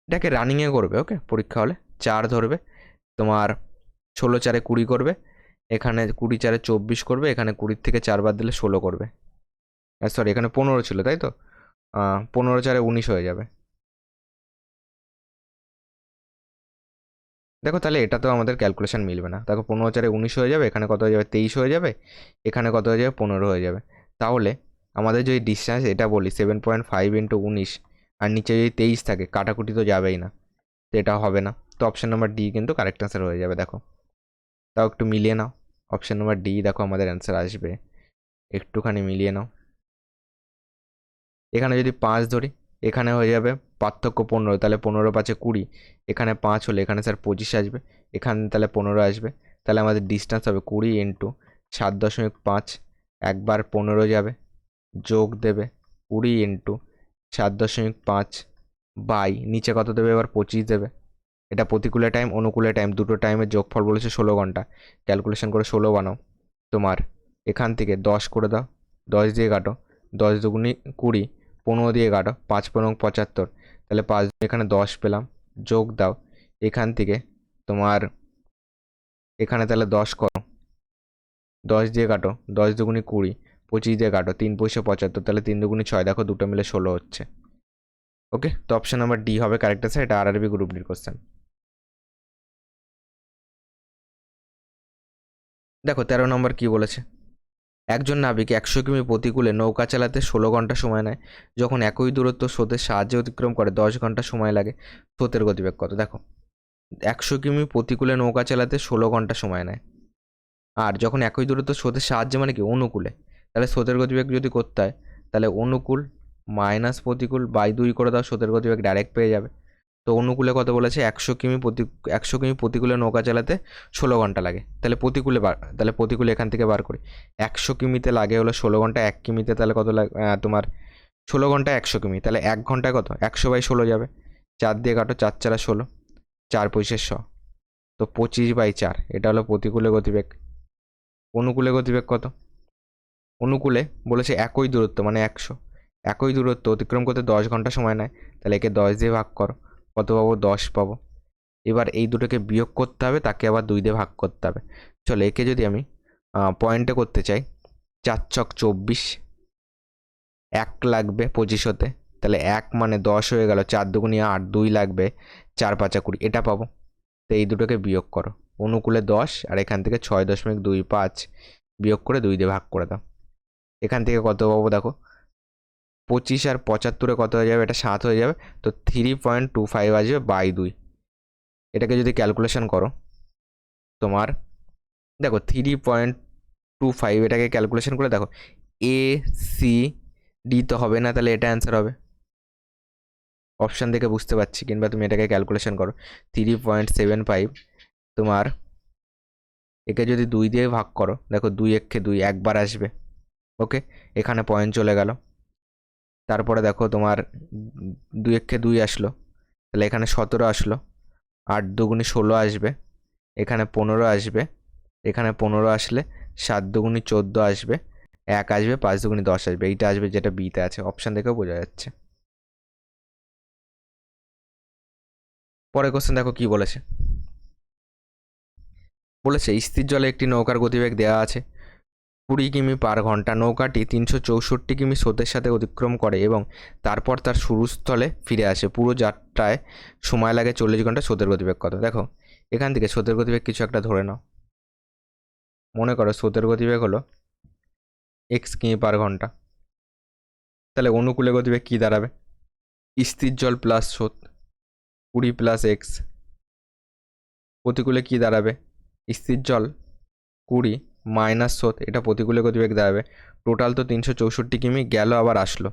এটাকে রানিংয়ে করবে, ওকে, পরীক্ষা হলে 4 ধরবে, তোমার 16 4 20 করবে, এখানে 20 4 24 করবে, এখানে 20 থেকে 4 বাদ দিলে 16 করবে, সরি এখানে 15 ছিল, তাই তো 15 4 19 হয়ে যাবে। দেখো তাহলে এটা তো আমাদের ক্যালকুলেশন মিলবে না, দেখো 15 4 19 হয়ে যাবে, এখানে কত হয়ে যাবে 23 হয়ে যাবে, এখানে কত হয়ে যাবে 15 হয়ে যাবে। তাহলে আমাদের যদি ডিসটেন্স এটা বলি 7.5 ইন্টু 19, আর নিচে যদি 23 থাকে, কাটাকুটি তো যাবেই না, তো এটা হবে না, তো অপশন নাম্বার ডি কিন্তু কারেক্ট অ্যান্সার হয়ে যাবে। দেখো তাও একটু মিলিয়ে নাও, অপশন নাম্বার ডি দেখো আমাদের অ্যান্সার আসবে, একটুখানি মিলিয়ে নাও। এখানে যদি 5 ধরি, এখানে হয়ে যাবে পার্থক্য 15, তাহলে 15 5 20, এখানে 5 হলে এখানে স্যার 25 আসবে, এখানে তাহলে 15 আসবে, তাহলে আমাদের ডিস্টেন্স হবে 20 ইন্টু 7.5, একবার 15 যাবে, যোগ দেবে 20 ইন্টু 7.5 বাই নিচে কত দেবে এবার 25 দেবে। এটা প্রতিকূলে টাইম অনুকূলে টাইম দুটো টাইমের যোগফল বলেছে 16 ঘন্টা, ক্যালকুলেশন করে 16 বানাও। তোমার এখান থেকে 10 করে দাও, 10 দিয়ে কাটো, 10 দুগুণি 20, 15 দিয়ে কাটো, 5 15 75, তাহলে 5 এখানে 10 পেলাম, যোগ দাও, এখান থেকে তোমার এখানে তাহলে 10 করো, 10 দিয়ে কাটো, 10 দুগুণি 20, 25 দিয়ে কাটো, 3 পয়সা 75, তাহলে 3 দুগুণি 6, দেখো দুটো মিলে 16 হচ্ছে। ওকে, তো অপশন নাম্বার ডি হবে কারেক্ট আছে, এটা আরআরবি গ্রুপ ডির কোশ্চেন। দেখো 13 নম্বর কি বলেছে, একজন নাবিক 100 কিমি প্রতিকূলে নৌকা চালাতে 16 ঘন্টা সময় নেয়, যখন একই দূরত্ব স্রোতের সাহায্যে অতিক্রম করে 10 ঘন্টা সময় লাগে, স্রোতের গতিবেগ কত। দেখো 100 কিমি প্রতিকূলে নৌকা চালাতে 16 ঘন্টা সময় নেয়, আর যখন একই দূরত্ব স্রোতের সাহায্যে মানে কি অনুকূলে, তাহলে স্রোতের গতিবেগ যদি করতে হয়, তাহলে অনুকূল মাইনাস প্রতিকূল বাই 2 করে দাও, স্রোতের গতিবেগ ডাইরেক্ট পেয়ে যাবে। তো অনুকূলে কত বলেছে, 100 কিমি প্রতিকূলে নৌকা চালাতে 16 ঘন্টা লাগে, তাহলে প্রতিকূলে তাহলে প্রতিকূলে এখান থেকে বার করি, 100 কিমিতে লাগে হলো 16 ঘন্টা, 1 কিমিতে তাহলে কত লাগে তোমার 16 ঘন্টা 100 কিমি, তাহলে 1 ঘন্টায় কত 100/16 যাবে, 4 দিয়ে কাটো, 4 4 16, 4 পয়সা 100, তো 25/4, এটা হলো প্রতিকূলে গতিবেগ। অনুকূলে গতিবেগ কত, অনুকূলে বলেছে একই দূরত্ব মানে 100, একই দূরত্ব অতিক্রম করতে 10 ঘন্টা সময় নেয়, তাহলে একে 10 দিয়ে ভাগ করো, কত পাবো 10 পাবো। এবার এই দুটোকে বিয়োগ করতে হবে, তাকে আবার 2 দিয়ে ভাগ করতে হবে। চলো একে যদি আমি পয়েন্টে করতে চাই, 4 ছক 24, 1 লাগবে 25 হতে, তাহলে 1 মানে 10 হয়ে গেল, 4 দুগুণি 8, 2 লাগবে, 4 5 20, এটা পাবো। তো এই দুটোকে বিয়োগ করো, অনুকূলে 10 আর এখান থেকে 6.25 বিয়োগ করে 2 দিয়ে ভাগ করে দাও, এখান থেকে কত পাবো দেখো 25 আর 75 কত হয়ে যাবে, এটা 7 হয়ে যাবে, তো 3.25 আসবে বাই 2। এটাকে যদি ক্যালকুলেশন করো তোমার, দেখো 3.25, এটাকে ক্যালকুলেশন করে দেখো, এ সি ডি তো হবে না, তাহলে এটা অ্যান্সার হবে, অপশান দেখে বুঝতে পারছি, কিংবা তুমি এটাকে ক্যালকুলেশন করো 3.75, তোমার একে যদি 2 দিয়ে ভাগ করো, দেখো 2 একে 2 একবার আসবে, ওকে, এখানে পয়েন্ট চলে গেল, তারপরে দেখো তোমার 2 একে 2 আসলো, তাহলে এখানে 17 আসলো, 8 দুগুণি 16 আসবে, এখানে 15 আসবে, এখানে 15 আসলে 7 দুগুণি 14 আসবে, 1 আসবে, 5 দুগুণি 10 আসবে, এইটা আসবে যেটা বিতে আছে, অপশান দেখেও বোঝা যাচ্ছে। পরের কোশ্চেন দেখো কি বলেছে, বলেছে স্থির জলে একটি নৌকার গতিবেগ দেওয়া আছে, 20 কিমি পার ঘন্টা নৌকাটি 364 কিমি স্রোতের সাথে অতিক্রম করে এবং তারপর তার শুরুস্থলে ফিরে আসে। পুরো যাত্রায় সময় লাগে 40 ঘন্টা। স্রোতের গতিবেগ কত? দেখো এখান থেকে স্রোতের গতিবেগ কিছু একটা ধরে নাও। মনে করো স্রোতের গতিবেগ হলো x কিমি পার ঘন্টা। তাহলে অনুকূলে গতিবেগ কী দাঁড়াবে? স্থির জল প্লাস স্রোত 20 প্লাস এক্স। প্রতিকূলে কী দাঁড়াবে? স্থির জল 20 মাইনাস স্রোত, এটা প্রতিকূলে গতিবেগ দাঁড়াবে। টোটাল তো 364 কিমি গেল আবার আসলো।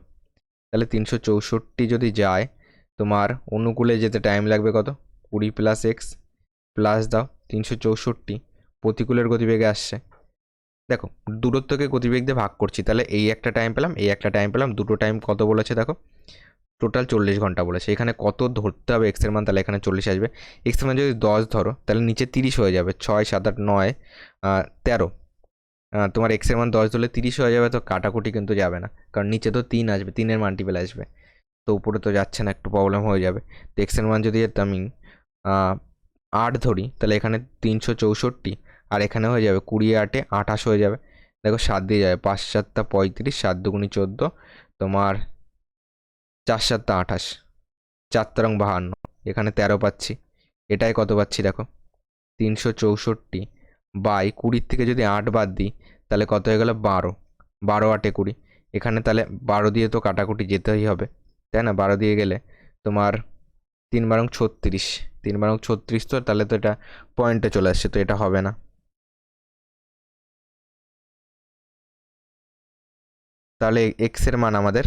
তাহলে 364 যদি যায়, তোমার অনুকূলে যেতে টাইম লাগবে কত? 20 প্লাস এক্স প্লাস দাও 364, প্রতিকূলের গতিবেগে আসছে। দেখো দূরত্বকে গতিবেগ দিয়ে ভাগ করছি, তাহলে এই একটা টাইম পেলাম, এই একটা টাইম পেলাম, দুটো টাইম কত বলেছে দেখো? টোটাল 40 ঘন্টা বলেছে। এখানে কত ধরতে হবে এক্সের মান? তাহলে এখানে 40 আসবে। এক্সের মান যদি 10 ধরো তাহলে নিচে 30 হয়ে যাবে। 6 7 8 9 13। তোমার এক্সের মান 10 ধরলে 30 হয়ে যাবে, তো কাটাকুটি কিন্তু যাবে না, কারণ নিচে তো 3 আসবে, 3-এর মাল্টিপল আসবে, তো উপরে তো যাচ্ছে না, একটু প্রবলেম হয়ে যাবে। তো এক্সের মান যদি আমি 8 ধরি, তাহলে এখানে 364 আর এখানে হয়ে যাবে 20 8 28 হয়ে যাবে। দেখো 7 দিয়ে যাবে, 5 7 35, 7 2 14, তোমার 4 7 28, 4 তেরং 52, এখানে 13 পাচ্ছি। এটাই কত পাচ্ছি দেখো? 364 বাই 20 থেকে যদি 8 বাদ দিই তাহলে কত হয়ে গেল? 12। 12 8 20, এখানে তাহলে 12 দিয়ে তো কাটাকুটি যেতেই হবে, তাই না? 12 দিয়ে গেলে তোমার 3 বারং 36, 3 বারং 36, তো তাহলে তো এটা পয়েন্টে চলে আসছে, তো এটা হবে না। তাহলে এক্সের মান আমাদের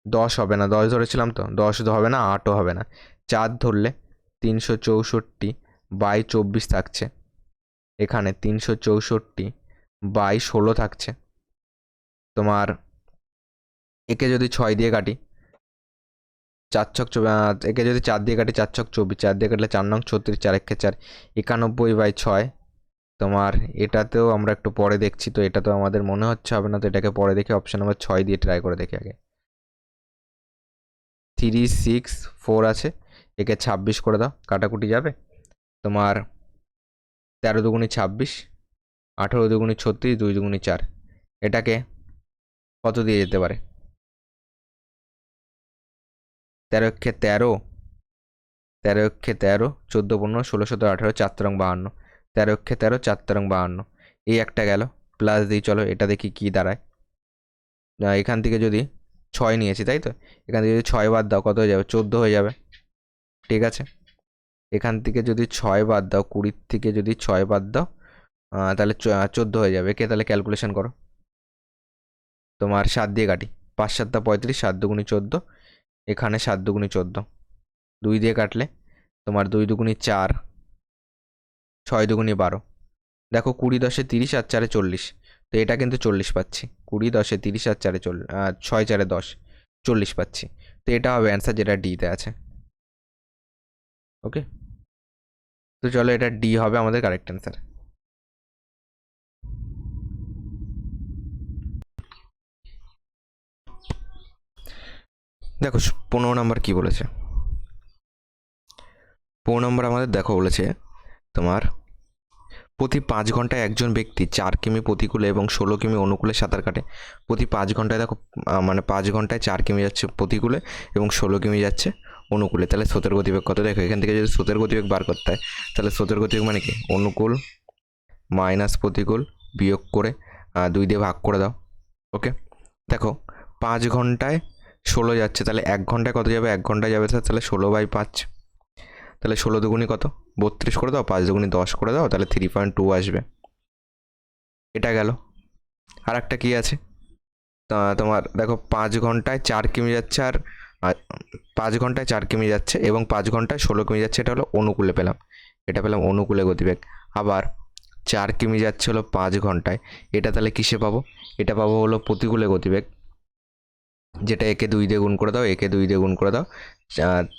10 হবে না, 10 ধরেছিলাম তো, 10 হবে না, 8ও হবে না। 4 ধরলে 364 বাই 24 থাকছে, এখানে 364 বাই 16 থাকছে। তোমার একে যদি 6 দিয়ে কাটি, 4 ছক একে যদি 4 দিয়ে কাটি, 4 ছক 24, 4 দিয়ে কাটলে 4 নং 36, 4 একে 4, 91 বাই 6। তোমার এটাতেও আমরা একটু পরে দেখছি, তো এটা তো আমাদের মনে হচ্ছে হবে না, তো এটাকে পরে দেখি। অপশন নাম্বার 6 দিয়ে ট্রাই করে দেখি আগে। 3 6 4 আছে, একে 26 করে দাও, কাটাকুটি যাবে। তোমার 13 দুগুণি 26, 18 দুগুণি 36, 2 দুগুণি 4, এটাকে কত দিয়ে যেতে পারে? 13 একে 13, 13 একে 13, 14 15 16 17 18, 4 তেরং 52, 13 একে 13, 4 তেরং 52, এই একটা গেল। প্লাস দিই, চলো এটা দেখি কি দাঁড়ায়। এখান থেকে যদি 6 নিয়েছি, তাই তো, এখান থেকে যদি 6 বাদ দাও কত হয়ে যাবে? 14 হয়ে যাবে, ঠিক আছে। এখান থেকে যদি 6 বাদ দাও, 20 থেকে যদি 6 বাদ দাও, তাহলে 14 হয়ে যাবে। কে তাহলে ক্যালকুলেশন করো। তোমার 7 দিয়ে কাটি, 5 7 35, 7 দুগুণি 14, এখানে 7 দুগুণি 14, 2 দিয়ে কাটলে তোমার 2 দুগুণি 4, 6 দুগুণি 12। দেখো 20 10 30 আর 4 40, তো এটা কিন্তু 40 পাচ্ছি। 20 10 30 আর 4 40, 6 4 10, 40 পাচ্ছি। তো এটা হবে অ্যান্সার, যেটা ডিতে আছে। ওকে, তো চলো এটা ডি হবে আমাদের কারেক্ট অ্যান্সার। দেখো 15 নম্বর কি বলেছে। 15 নম্বর আমাদের দেখো বলেছে তোমার প্রতি 5 ঘন্টায় একজন ব্যক্তি 4 কিমি প্রতিকূলে এবং 16 কিমি অনুকূলে সাঁতার কাটে। প্রতি 5 ঘন্টায় দেখো, মানে 5 ঘন্টায় 4 কিমি যাচ্ছে প্রতিকূলে এবং 16 কিমি যাচ্ছে অনুকূলে। তাহলে স্রোতের গতিবেগ কত? দেখো এখান থেকে যদি স্রোতের গতিবেগ বার করতে হয়, তাহলে স্রোতের গতিবেগ মানে কি? অনুকূল মাইনাস প্রতিকূল বিয়োগ করে 2 দিয়ে ভাগ করে দাও। ওকে, দেখো 5 ঘন্টায় 16 যাচ্ছে, তাহলে 1 ঘন্টায় কত যাবে? 1 ঘন্টায় যাবে তাহলে 16/5, তাহলে 16 দুগুণি কত? 32 করে দাও, 5 দুগুণি 10 করে দাও, তাহলে 3.2 আসবে। এটা গেল। আর একটা কী আছে? তোমার দেখো 5 ঘন্টায় 4 কিমি যাচ্ছে, আর 5 ঘন্টায় 4 কিমি যাচ্ছে এবং 5 ঘন্টায় 16 কিমি যাচ্ছে, এটা হলো অনুকূলে পেলাম, এটা পেলাম অনুকূলে গতিবেগ। আবার 4 কিমি যাচ্ছে হলো 5 ঘন্টায়, এটা তাহলে কিসে পাবো? এটা পাবো হলো প্রতিকূলে গতিবেগ, যেটা একে 2 দিয়ে গুণ করে দাও, একে 2 দিয়ে গুণ করে দাও,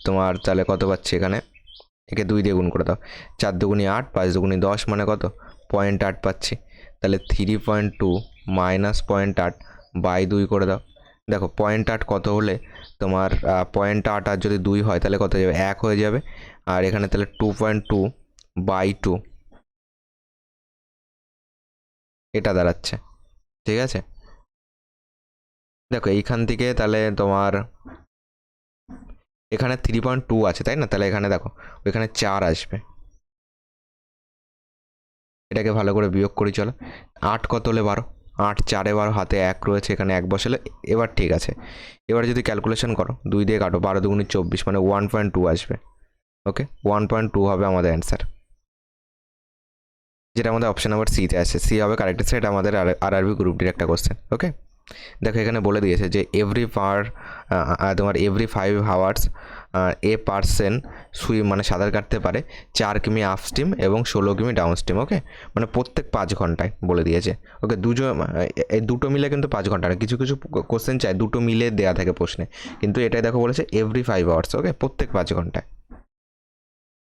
তোমার তাহলে কত পাচ্ছি এখানে? একে 2 দিয়ে গুণ করে দাও, 4 দুগুণি 8, 5 দুগুণি 10, মানে কত? 0.8 পাচ্ছি। তাহলে 3.2 মাইনাস 0.8 বাই 2 করে দাও। দেখো 0.8 কত হলে তোমার 0.8 আর যদি 2 হয় তাহলে কত হয়ে যাবে? 1 হয়ে যাবে। আর এখানে তাহলে 2.2 বাই 2, এটা দাঁড়াচ্ছে, ঠিক আছে। দেখো এইখান থেকে তাহলে তোমার এখানে 3.2 আছে তাই না, তাহলে এখানে দেখো ওইখানে 4 আসবে। এটাকে ভালো করে বিয়োগ করি চলো। 8 কত হলে 12, 8 4 12, হাতে 1 রয়েছে, এখানে 1 বসালে এবার ঠিক আছে। এবার যদি ক্যালকুলেশন করো 2 দিয়ে কাটো, 12 দুগুণে 24, মানে 1.2 আসবে। ওকে, 1.2 হবে আমাদের অ্যান্সার, যেটা আমাদের অপশন নাম্বার সিতে আছে। সি হবে কারেক্ট অ্যান্সার। এটা আমাদের আরআরবি গ্রুপ ডির একটা কোশ্চেন। ওকে, দেখো এখানে বলে দিয়েছে যে তোমার every 5 hours a person swim, মানে সাঁতার কাটতে পারে 4 কিমি আপ স্ট্রিম এবং 16 কিমি ডাউন স্ট্রিম। ওকে, মানে প্রত্যেক 5 ঘন্টায় বলে দিয়েছে। ওকে, এই দুটো মিলে কিন্তু 5 ঘন্টা না, কিছু কিছু কোশ্চেন চায় দুটো মিলে দেওয়া থাকে প্রশ্নে, কিন্তু এটাই দেখো বলেছে এভরি 5 আওয়ার্স। ওকে, প্রত্যেক 5 ঘন্টায়,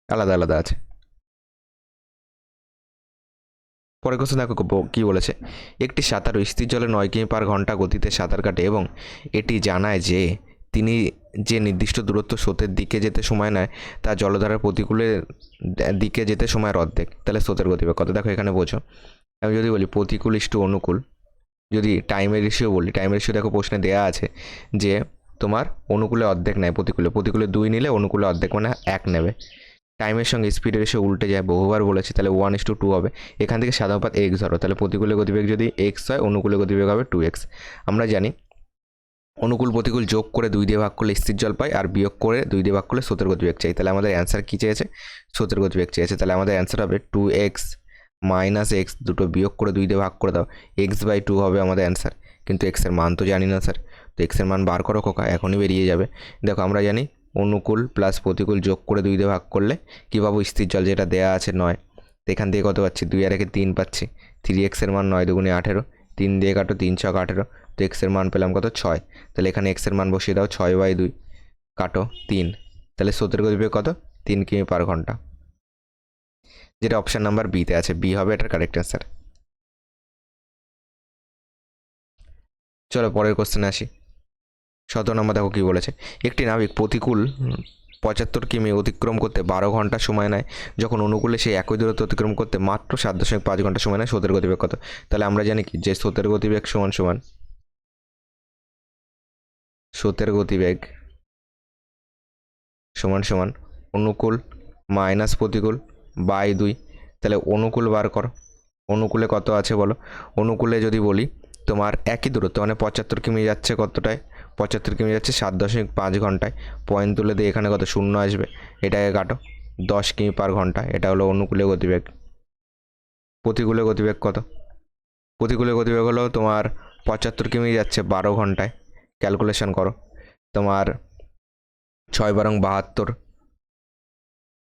আলাদা আলাদা আছে। পরের কোশ্চেন দেখো কি বলেছে, একটি সাঁতারু স্থির জলে 9 কিমি পার ঘন্টা গতিতে সাঁতার কাটে এবং এটি জানায় যে তিনি যে নির্দিষ্ট দূরত্ব স্রোতের দিকে যেতে সময় নেয় তা জলধারার প্রতিকূলের দিকে যেতে সময়ের অর্ধেক। তাহলে স্রোতের গতিবেগ কত? দেখো এখানে বোঝো, আমি যদি বলি প্রতিকূল ইস্টু অনুকূল, যদি টাইমের রেশিও বলি, টাইমের রেশিও দেখো প্রশ্নে দেওয়া আছে যে তোমার অনুকূলে অর্ধেক নেয়, প্রতিকূলে 2 নিলে অনুকূলে অর্ধেক মানে 1 নেবে। টাইমের সঙ্গে স্পিডের রেশিও উল্টে যায়, বহুবার বলেছি, তাহলে 1:2 হবে। এখান থেকে সাধারণ পাত এক্স ধরো, তাহলে প্রতিকূলে গতিবেগ যদি এক্স হয়, অনুকূলে গতিবেগ হবে 2x। আমরা জানি অনুকূল প্রতিকূল যোগ করে 2 দিয়ে ভাগ করলে স্থির জল পাই, আর বিয়োগ করে 2 দিয়ে ভাগ করলে স্রোতের গতিবেগ চাই। তাহলে আমাদের অ্যান্সার কী চেয়েছে? স্রোতের গতিবেগ চেয়েছে। তাহলে আমাদের অ্যান্সার হবে 2x - x, দুটো বিয়োগ করে 2 দিয়ে ভাগ করে দাও, x/2 হবে আমাদের অ্যান্সার। কিন্তু এক্সের মান তো জানি না স্যার, তো এক্সের মান বার করো খোকা, এখনই বেরিয়ে যাবে। দেখো আমরা জানি অনুকূল প্লাস প্রতিকূল যোগ করে 2 দিয়ে ভাগ করলে কী পাবো? স্থির জল, যেটা দেওয়া আছে 9। তো এখান থেকে কত পাচ্ছি? 2 আর 1 3 পাচ্ছি। 3x-এর মান 9 দুগুণে 18, 3 দিয়ে কাটো, 3 ছক 18, তো এক্সের মান পেলাম কত? 6। তাহলে এখানে এক্সের মান বসিয়ে দাও, 6/2 কাটো 3, তাহলে স্রোতের গতিবেগ কত? 3 কিমি পার ঘন্টা, যেটা অপশান নাম্বার বিতে আছে। বি হবে এটার কারেক্ট অ্যান্সার। চলো পরের কোশ্চেনে আসি। 17 নম্বর দেখো কী বলেছে, একটি নাবিক প্রতিকূল 75 কিমি অতিক্রম করতে 12 ঘন্টা সময় নেয়, যখন অনুকূলে সেই একই দূরত্ব অতিক্রম করতে মাত্র 7.5 ঘন্টা সময় নেয়, স্রোতের গতিবেগ কত? তাহলে আমরা জানি কি যে স্রোতের গতিবেগ সমান সমান অনুকূল মাইনাস প্রতিকূল বাই 2। তাহলে অনুকূল বার করো, অনুকূলে কত আছে বলো? অনুকূলে যদি বলি তোমার একই দূরত্ব, মানে 75 কিমি যাচ্ছে কতটায়? 75 কিমি যাচ্ছে 7.5 ঘন্টায়। পয়েন্ট তুলে দিয়ে এখানে কত? 0 আসবে। এটাকে কাটো, 10 কিমি পার ঘন্টা, এটা হলো অনুকূলে গতিবেগ। প্রতিকূলে গতিবেগ কত? প্রতিকূলে গতিবেগ হলো তোমার 75 কিমি যাচ্ছে 12 ঘন্টায়। ক্যালকুলেশন করো, তোমার 6×12,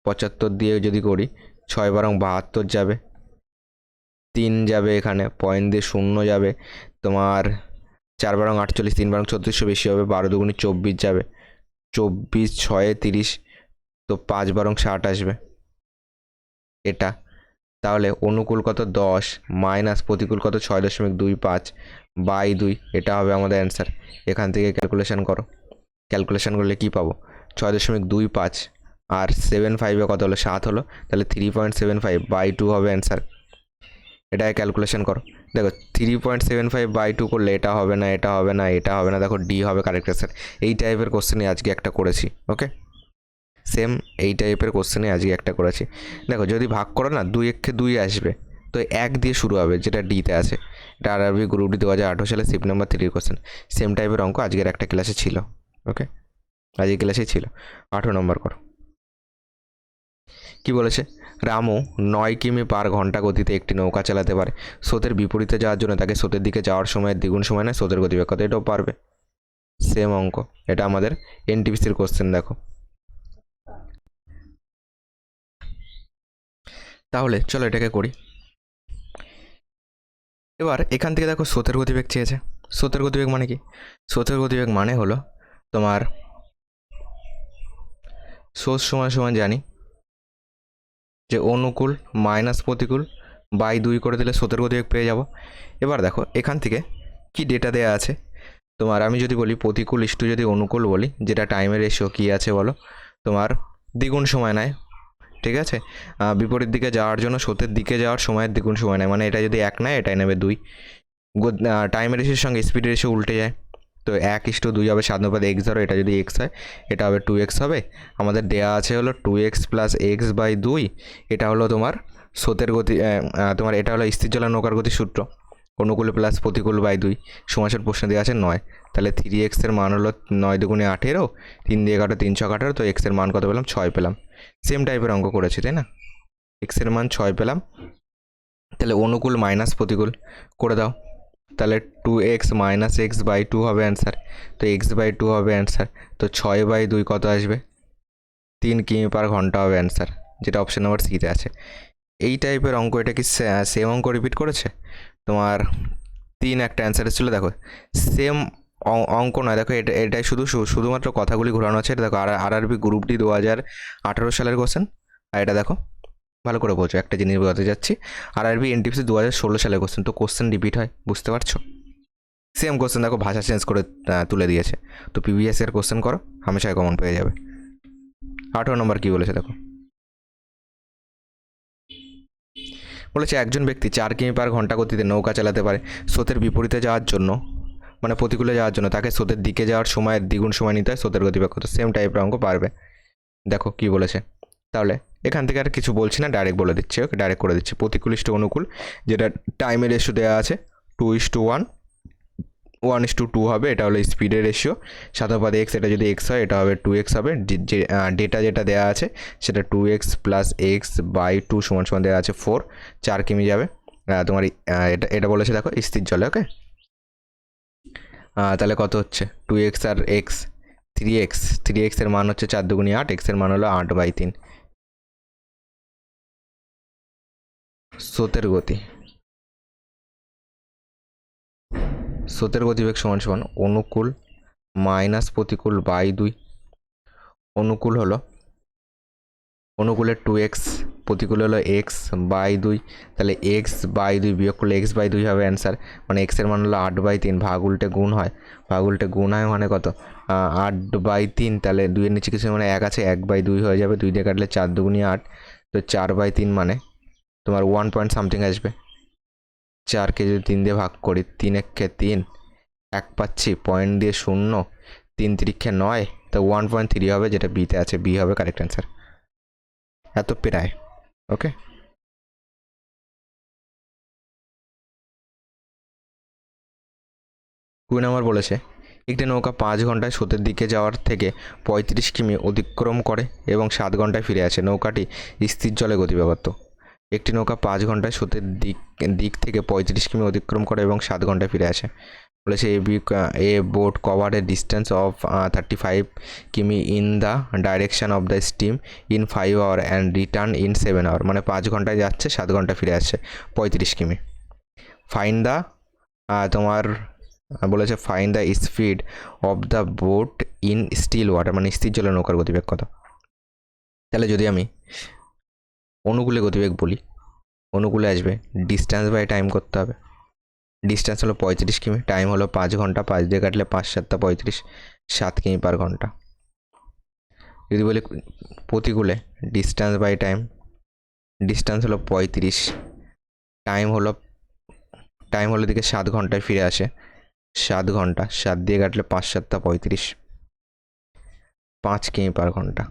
75 দিয়ে যদি করি 6×72 যাবে, 3 যাবে, এখানে পয়েন্ট দিয়ে 0 যাবে, তোমার 4×48, 3×34 বেশি হবে, 12 দুগুণে 24 যাবে, 24 6 30, তো 5×60 আসবে এটা। তাহলে অনুকূল কত? 10 মাইনাস প্রতিকূল কত? 6.25/2, এটা হবে আমাদের অ্যান্সার। এখান থেকে ক্যালকুলেশন করো, ক্যালকুলেশন করলে কি পাবো? 6.25 আর 75 কত হলো? 7 হলো, তাহলে 3.75/2 হবে অ্যান্সার। এটাকে ক্যালকুলেশন করো, দেখো 3.75/2 করলে এটা হবে না, এটা হবে না, এটা হবে না, দেখো ডি হবে কারেক্ট অ্যান্সার। এই টাইপের কোশ্চেনই আজকে একটা করেছি। ওকে, সেম এই টাইপের কোশ্চেনই আজকে একটা করেছি। দেখো যদি ভাগ করো না, 2 একে 2 আসবে, তো 1 দিয়ে শুরু হবে, যেটা ডিতে আছে। এটা আরআরবি গ্রুপ ডি 2018 সালে শিফট নাম্বার 3 কোশ্চেন। সেম টাইপের অঙ্ক আজকের একটা ক্লাসে ছিল। ওকে, আজকের ক্লাসেই ছিল। 18 নম্বর করো। কি বলেছে? রামু 9 কিমি পার ঘন্টা গতিতে একটি নৌকা চালাতে পারে। স্রোতের বিপরীতে যাওয়ার জন্য তাকে স্রোতের দিকে যাওয়ার সময় দ্বিগুণ সময় নেয়, স্রোতের গতিবেগ কত? এটাও পারবে, সেম অঙ্ক। এটা আমাদের এনটিপিসির কোশ্চেন। দেখো তাহলে চলো এটাকে করি। এবার এখান থেকে দেখো স্রোতের গতিবেগ চেয়েছে। স্রোতের গতিবেগ মানে কি? স্রোতের গতিবেগ মানে হলো তোমার স্রোত সমান সমান জানি যে অনুকূল মাইনাস প্রতিকূল বাই 2 করে দিলে স্রোতের গতিবেগ পেয়ে যাব। এবার দেখো এখান থেকে কি ডেটা দেওয়া আছে তোমার, আমি যদি বলি প্রতিকূল ইস্টু যদি অনুকূল বলি, যেটা টাইমের রেশিও কী আছে বলো? তোমার দ্বিগুণ সময় নেয়, ঠিক আছে। বিপরীত দিকে যাওয়ার জন্য স্রোতের দিকে যাওয়ার সময়ের দ্বিগুণ সময় নেয়, মানে এটা যদি 1 নেয় এটাই নেবে 2। টাইম রেশিওর সঙ্গে স্পিড রেশিও উল্টে যায়, তো 1:2 হবে 7:x ধরো, এটা যদি x হয় এটা হবে 2x হবে। আমাদের দেয়া আছে হলো 2x + x/2, এটা হলো তোমার স্রোতের গতি, তোমার এটা হলো স্থির জলের নৌকার গতির সূত্র, অনুকূল প্লাস প্রতিকূল বাই 2। সমাসের প্রশ্ন দেওয়া আছে 9, তাহলে 3x এর মান হলো 9 দুগুণে 18, 3 দিয়ে কাটো 3 ছক 18, তো x এর মান কত পেলাম? 6 পেলাম। সেম টাইপের অঙ্ক করেছি তাই না, x এর মান 6 পেলাম। তাহলে অনুকূল মাইনাস প্রতিকূল করে দাও, তাহলে 2x - x/2 হবে অ্যান্সার, তো x/2 হবে অ্যান্সার। তো 6/2 কত আসবে? 3 কিমি/ঘন্টা হবে অ্যান্সার, যেটা অপশন নাম্বার সিতে আছে। এই টাইপের অঙ্ক, এটা কি সেম অঙ্ক রিপিট করেছে? তোমার 3 একটা অ্যান্সার এসেছিলো, দেখো সেম অঙ্ক নয়, দেখো এটাই শুধুমাত্র কথাগুলি ঘোরানো আছে। এটা দেখো আরআরবি গ্রুপ ডি 2018 সালের কোশ্চেন, আর এটা দেখো ভালো করে বোঝো, একটা জিনিস বোঝাতে যাচ্ছি। আরআরবি এনটিপিসি 2016 সালের কোশ্চেন, তো কোশ্চেন রিপিট হয়, বুঝতে পারছো? সেম কোশ্চেন, দেখো ভাষা চেঞ্জ করে তুলে দিয়েছে। তো প্রিভিয়াস এর কোশ্চেন করো, হামেশাই কমন পেয়ে যাবে। 18 নম্বর কি বলেছে দেখো, বলেছে একজন ব্যক্তি 4 কিমি/ঘন্টা গতিতে নৌকা চালাতে পারে স্রোতের বিপরীতে যাওয়ার জন্য, মানে প্রতিকূলে যাওয়ার জন্য তাকে স্রোতের দিকে যাওয়ার সময়ের দ্বিগুণ সময় নিতে হয় স্রোতের গতিবেগ কত? সেম টাইপের অঙ্ক পারবে। দেখো কি বলেছে, তাহলে এখান থেকে আর কিছু বলছি না, ডাইরেক্ট বলে দিচ্ছি, ওকে ডাইরেক্ট করে দিচ্ছি। প্রতিকূল ইস্টু অনুকূল, যেটা টাইমের রেশিও দেওয়া আছে 2:1, 1:2 হবে, এটা হলো স্পিডের রেশিও। 7/x, এটা যদি x হয় এটা হবে 2x হবে। যে ডেটা যেটা দেওয়া আছে সেটা 2x + x/2 = দেওয়া আছে 4, 4 কিমি যাবে। তোমার এটা বলেছে দেখো স্থির জলে, ওকে। তাহলে কত হচ্ছে 2x আর x, 3x এর মান হচ্ছে 4 দুগুণে 8, x এর মান হলো 8/3। স্রোতের গতিবেগ সমান অনুকূল মাইনাস প্রতিকূল বাই 2। অনুকূলের 2x, প্রতিকূল হলো x/2, তাহলে x/2 বিয়োগ করলে x/2 হবে অ্যান্সার, মানে x এর মান হলো 8/3। ভাগ উল্টে গুণ হয়, মানে কত? 8/3, তাহলে 2 এর নিচে কিছু মানে 1 আছে, 1/2 হয়ে যাবে, 2 দিয়ে কাটলে 4 দুগুণে 8, তো 4/3 মানে তোমার 1 পয়েন্ট সামথিং আসবে। 4কে যদি 3 দিয়ে ভাগ করি, 3 একে 3, 1 পাচ্ছি, পয়েন্ট দিয়ে 0, 3 3 9, তো 1.3 হবে, যেটা বিতে আছে, বি হবে কারেক্ট অ্যান্সার। এত প্রায়, ওকে। 2 নম্বর বলেছে একটি নৌকা 5 ঘন্টায় স্রোতের দিকে যাওয়ার থেকে 35 কিমি অতিক্রম করে এবং 7 ঘন্টায় ফিরে আসে। নৌকাটি স্থির জলে গতিবেগ কত? একটি নৌকা 5 ঘন্টায় স্রোতের দিক থেকে 35 কিমি অতিক্রম করে এবং 7 ঘন্টায় ফিরে আসে। বলেছে a boat cover a distance of 35 কিমি in the direction of the stream in 5 hour and return in 7 hour, মানে 5 ঘন্টায় যাচ্ছে, 7 ঘন্টা ফিরে আসছে, 35 কিমি। ফাইন দ্য তোমার বলেছে find the speed of the boat in still water, মানে স্থির জলে নৌকার গতিবেগ কত? তাহলে যদি আমি অনুকূলে গতিবেগ বলি, অনুকূলে আসবে ডিস্টেন্স বাই টাইম করতে হবে। ডিস্টেন্স হলো 35 কিমি, টাইম হলো 5 ঘন্টা, 5 দিয়ে কাটলে 5 7 35, 7 কিমি/ঘন্টা। যদি বলি প্রতিকূলে, ডিস্টেন্স বাই টাইম, ডিস্টেন্স হলো 35, টাইম হলো দিকে 7 ঘন্টায় ফিরে আসে, 7 ঘন্টা, 7 দিয়ে কাটলে 5 7 35, 5 কিমি/ঘন্টা।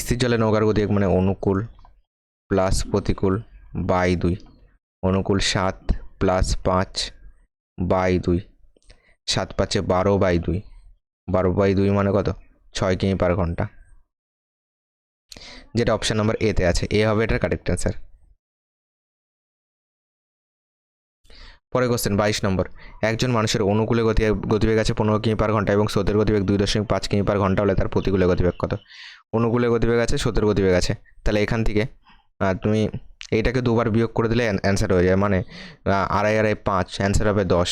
স্থির জলে নৌকার গতিবেগ মানে অনুকূল প্লাস প্রতিকূল বাই 2, অনুকূল 7 + 5/2, 7 5 12/2, 12/2 মানে কত? 6 কিমি/ঘন্টা, যেটা অপশন নাম্বার এতে আছে, এ হবে এটার কারেক্ট অ্যান্সার। পরে কোশ্চেন 22 নম্বর, একজন মানুষের অনুকূলে গতিবেগ আছে 15 কিমি/ঘন্টা এবং স্রোতের গতিবেগ 2.5 কিমি/ঘন্টা হলে তার প্রতিকূলে গতিবেগ কত? অনুকূলে গতিবেগ আছে, স্রোতের গতিবেগ আছে, তাহলে এখান থেকে তুমি এইটাকে দুবার বিয়োগ করে দিলে অ্যান্সার হয়ে যায়, মানে 2.5 5, অ্যান্সার হবে 10।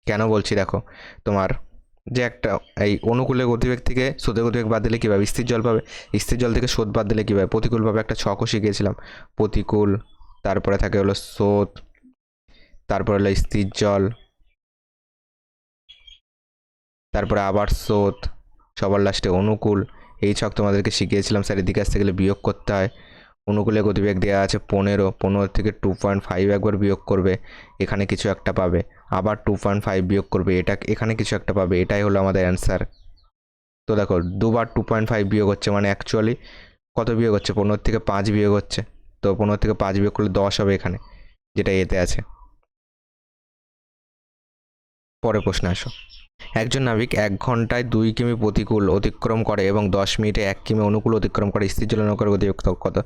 কেন বলছি দেখো, তোমার যে একটা এই অনুকূলে গতিবেগ থেকে স্রোতের গতিবেগ বাদ দিলে কীভাবে স্থির জল পাবে, স্থির জল থেকে স্রোত বাদ দিলে কীভাবে প্রতিকূল পাবে, একটা ছকও শিখিয়েছিলাম, প্রতিকূল, তারপরে থাকে হলো স্রোত, তারপরে হলো স্থির জল, তারপরে আবার স্রোত, সবার লাস্টে অনুকূল, এই ছক তোমাদেরকে শিখিয়েছিলাম স্যার, এদিকে আসতে গেলে বিয়োগ করতে হয়। অনুকূলে গতিবেগ দেওয়া আছে 15 থেকে 2.5 একবার বিয়োগ করবে, এখানে কিছু একটা পাবে, আবার 2.5 বিয়োগ করবে, এটা এখানে কিছু একটা পাবে, এটাই হলো আমাদের অ্যান্সার। তো দেখো দুবার 2.5 বিয়োগ হচ্ছে, মানে অ্যাকচুয়ালি কত বিয়োগ হচ্ছে, 15 থেকে 5 বিয়োগ হচ্ছে। তো 15 থেকে 5 বিয়োগ করলে 10 হবে এখানে, যেটা এতে আছে। পরের প্রশ্নে আসো। একজন নাবিক 1 ঘন্টায় 2 কিমি প্রতিকূল অতিক্রম করে এবং 10 মিনিটে 1 কিমি অনুকূল অতিক্রম করে, স্থির জলে নৌকার গতিবেগ কত?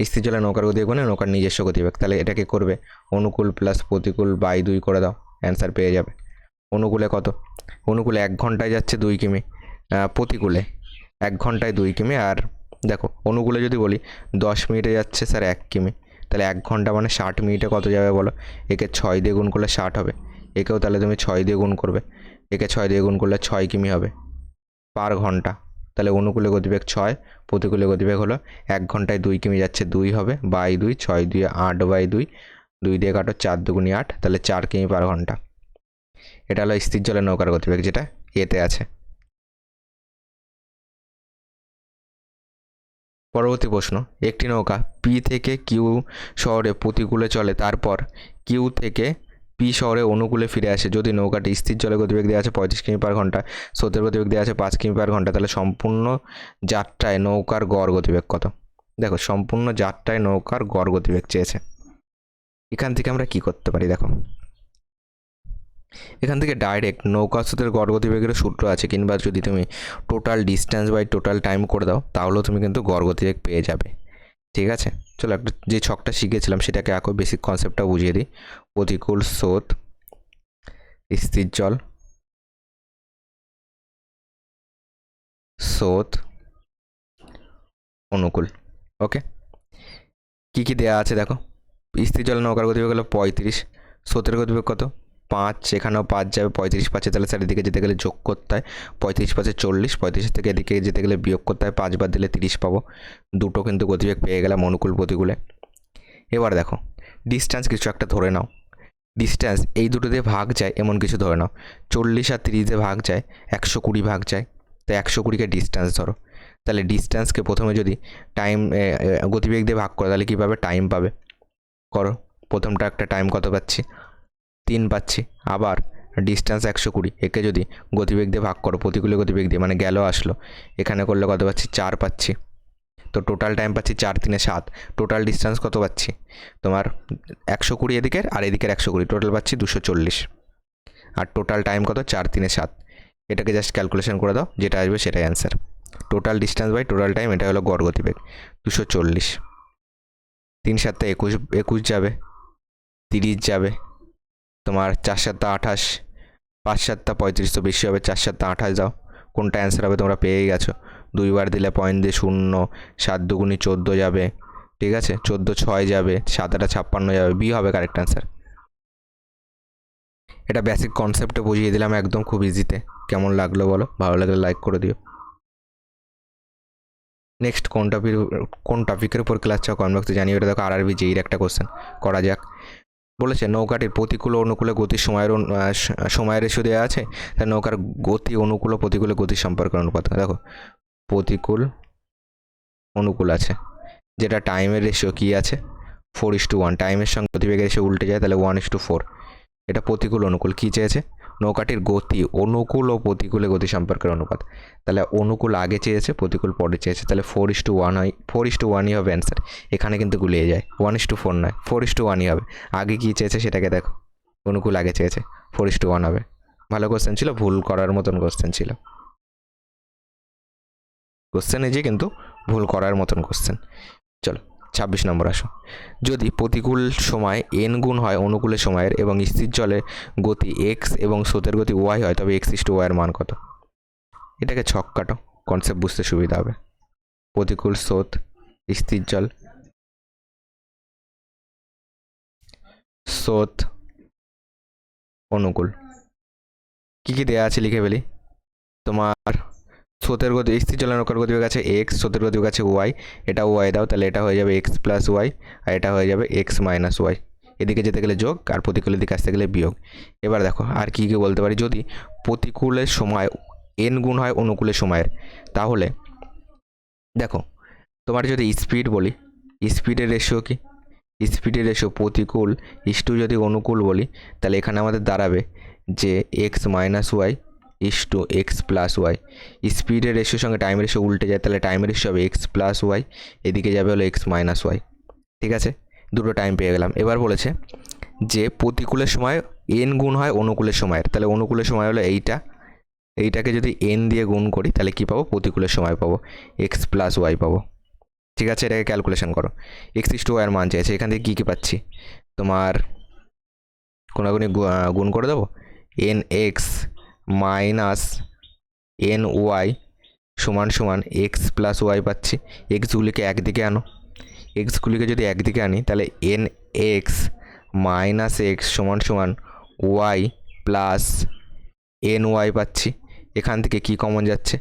স্থির জলে নৌকার গতিবেগ মানে নৌকার নিজস্ব গতিবেগ। তাহলে এটাকে করবে অনুকূল প্লাস প্রতিকূল বাই 2 করে দাও, অ্যান্সার পেয়ে যাবে। অনুকূলে কত? অনুকূলে 1 ঘন্টায় যাচ্ছে 2 কিমি, প্রতিকূলে 1 ঘন্টায় 2 কিমি। আর দেখো অনুকূলে যদি বলি 10 মিনিটে যাচ্ছে স্যার 1 কিমি, তাহলে 1 ঘন্টা মানে 60 মিনিটে কত যাবে বলো? একে 6 দিয়ে গুণ করলে 60 হবে, একেও তাহলে তুমি 6 দিয়ে গুণ করবে, একে 6 দিয়ে গুণ করলে 6 কিমি হবে পার ঘন্টা। তাহলে অনুকূলে গতিবেগ 6, প্রতিকূলে গতিবেগ হলো 1 ঘন্টায় 2 কিমি যাচ্ছে 2 হবে বাই 2, 6 দিয়ে 8 বাই 2, 2 দিয়ে কাটো 4 দুগুণি 8, তাহলে 4 কিমি পার ঘন্টা। এটা হলো স্থির জলে নৌকার গতিবেগ, যেটা এতে আছে। পরবর্তী প্রশ্ন, একটি নৌকা পি থেকে কিউ শহরে প্রতিকূলে চলে, তারপর কিউ থেকে পি শহরে অনুকূলে ফিরে আসে। যদি নৌকাটি স্থির জলে গতিবেগ দেওয়া আছে 35 কিমি পার ঘন্টা, স্রোতের গতিবেগ দেওয়া আছে 5 কিমি পার ঘন্টা, তাহলে সম্পূর্ণ যাত্রায় নৌকার গড় গতিবেগ কত? দেখো সম্পূর্ণ যাত্রায় নৌকার গড় গতিবেগ চেয়েছে। এখান থেকে আমরা কি করতে পারি দেখো, এখান থেকে ডাইরেক্ট নৌকা স্রোতের গড় গতিবেগের সূত্র আছে, কিংবা যদি তুমি total distance by total time করে দাও তাহলেও তুমি কিন্তু গড় গতিবেগ পেয়ে যাবে। ঠিক আছে, চলো একটা যে ছকটা শিখেছিলাম সেটাকে আঁকো, বেসিক কনসেপ্টটা বুঝিয়ে দিই। প্রতিকূল স্রোত, স্থির জল, স্রোত, অনুকূল। ওকে, কী কী দেওয়া আছে দেখো। স্থির জল নৌকার গতিবেগ হলো 35, স্রোতের গতিবেগ কত? 5, এখানেও 5 যাবে, 35 পাচ্ছে, তাহলে স্যার এদিকে যেতে গেলে যোগ করতে হয়, 35 পাচ্ছে 40, 35 থেকে এদিকে যেতে গেলে বিয়োগ করতে হয়, 5 বার দিলে 30 পাবো। দুটো কিন্তু গতিবেগ পেয়ে গেলাম অনুকূল প্রতিকূলে। এবার দেখো ডিস্টেন্স কিছু একটা ধরে নাও, ডিস্টেন্স এই দুটো দিয়ে ভাগ যায় এমন কিছু ধরে নাও। 40 আর 30 দিয়ে ভাগ যায়, 120 ভাগ যায়, তাই 120কে ডিস্টেন্স ধরো। তাহলে ডিস্টেন্সকে প্রথমে যদি টাইম গতিবেগ দিয়ে ভাগ করো তাহলে কী পাবে? টাইম পাবে। করো, প্রথমটা একটা টাইম কত পাচ্ছি? 3 পাচ্ছি। আবার ডিস্টেন্স 120, একে যদি গতিবেগ দিয়ে ভাগ করো প্রতিকূলে গতিবেগ দিয়ে, মানে গেল আসলো, এখানে করলে কত পাচ্ছি? 4 পাচ্ছি। তো টোটাল টাইম পাচ্ছি 4 3 7, টোটাল ডিস্টেন্স কত পাচ্ছি? তোমার 120 এদিকের আর এদিকের 120, টোটাল পাচ্ছি 240। আর টোটাল টাইম কত? 4 3 7। এটাকে জাস্ট ক্যালকুলেশন করে দাও, যেটা আসবে সেটাই answer. Total distance by total time, এটা হলো গড় গতিবেগ 240। 3 7 21, 21 যাবে, 30 যাবে, তোমার 4 7 28, 5 7 35, তো বেশি হবে, 4 7 28 দাও। কোনটা অ্যান্সার হবে তোমরা পেয়েই গেছো। 2 বার দিলে পয়েন্ট দিয়ে 0, 7 দুগুণি 14 যাবে, ঠিক আছে, 14 6 যাবে, 7 8 56 যাবে, বি হবে কারেক্ট অ্যান্সার। এটা বেসিক কনসেপ্টে বুঝিয়ে দিলাম একদম খুব ইজিতে। কেমন লাগলো বলো? ভালো লাগলে লাইক করে দিও। নেক্সট কোন টপিকের উপর ক্লাস চাও কমেন্ট বক্সে জানিয়ে। এটা দেখো আরআরবি জেইর একটা কোশ্চেন, করা যাক। বলেছে নৌকাটির প্রতিকূল ও অনুকূলে গতির সময়ের রেশিও দেওয়া আছে, তাই নৌকার গতি অনুকূল ও প্রতিকূলে গতির সম্পর্কের অনুপাত। দেখো প্রতিকূল অনুকূল আছে, যেটা টাইমের রেশিও কী আছে? 4:1। টাইমের সঙ্গে গতিবেগের রেশিও উল্টে যায়, তাহলে 1:4। এটা প্রতিকূল অনুকূল। কী চেয়েছে? নৌকাটির গতি অনুকূল ও প্রতিকূলে গতি সম্পর্কের অনুপাত। তাহলে অনুকূল আগে চেয়েছে, প্রতিকূল পরে চেয়েছে, তাহলে 4:1 হয়, 4:1ই হবে অ্যান্সার। এখানে কিন্তু গুলিয়ে যায়, 1:4 নয়, 4:1ই হবে। আগে কী চেয়েছে সেটাকে দেখো, অনুকূল আগে চেয়েছে, 4:1 হবে। ভালো কোশ্চেন ছিল, ভুল করার মতন কোশ্চেন ছিল। কোশ্চেন ইজি কিন্তু ভুল করার মতন কোশ্চেন। চলো 26 নম্বর আসো। যদি প্রতিকূল সময় n গুণ হয় অনুকূলের সময়ের এবং স্থির জলের গতি x এবং স্রোতের গতি y হয়, তবে x:y এর মান কত? এটাকে ছক কাটো, কনসেপ্ট বুঝতে সুবিধা হবে। প্রতিকূল স্রোত, স্থির জল, স্রোত, অনুকূল। কী কী দেওয়া আছে লিখে ফেলি। তোমার স্রোতের গতি, স্থির জলের নৌকার গতিবেগ আছে x, স্রোতের গতিবেগ আছে y, এটা y দাও, তাহলে এটা হয়ে যাবে x প্লাস y, আর এটা হয়ে যাবে x মাইনাস y। এদিকে যেতে গেলে যোগ আর প্রতিকূলের দিকে আসতে গেলে বিয়োগ। এবার দেখো আর কী কী বলতে পারি। যদি প্রতিকূলের সময় n গুণ হয় অনুকূলের সময়ের, তাহলে দেখো তোমার যদি স্পিড বলি, স্পিডের রেশিও কি, স্পিডের রেশিও প্রতিকূল ইস্টু যদি অনুকূল বলি, তাহলে এখানে আমাদের দাঁড়াবে যে X minus Y is to X plus Y. স্পিডের রেশিওর সঙ্গে টাইম রেশিও উল্টে যায়, তাহলে টাইম রেশিও হবে এক্স প্লাস ওয়াই, এদিকে যাবে হলো এক্স মাইনাস ওয়াই। ঠিক আছে, দুটো টাইম পেয়ে গেলাম। এবার বলেছে যে প্রতিকূলের সময় এন গুণ হয় অনুকূলের সময়ের, তাহলে অনুকূলের সময় হলো এইটাকে যদি এন দিয়ে গুণ করি তাহলে কী পাবো, প্রতিকূলের সময় পাবো এক্স প্লাস ওয়াই পাবো। ঠিক আছে, এটাকে ক্যালকুলেশন করো। এক্স ইস টু ওয়াইয়ের মান চাইছে, এখান থেকে কী কী পাচ্ছি, তোমার কোনাগুনি গুণ করে দেবো, N X minus N Y সমান সমান এক্স প্লাস ওয়াই পাচ্ছি। এক্সগুলিকে একদিকে আনো, এক্সগুলিকে যদি একদিকে আনি তাহলে এন এক্স মাইনাস এক্স সমান সমান ওয়াই প্লাস এন ওয়াই পাচ্ছি। এখান থেকে কি কমন যাচ্ছে,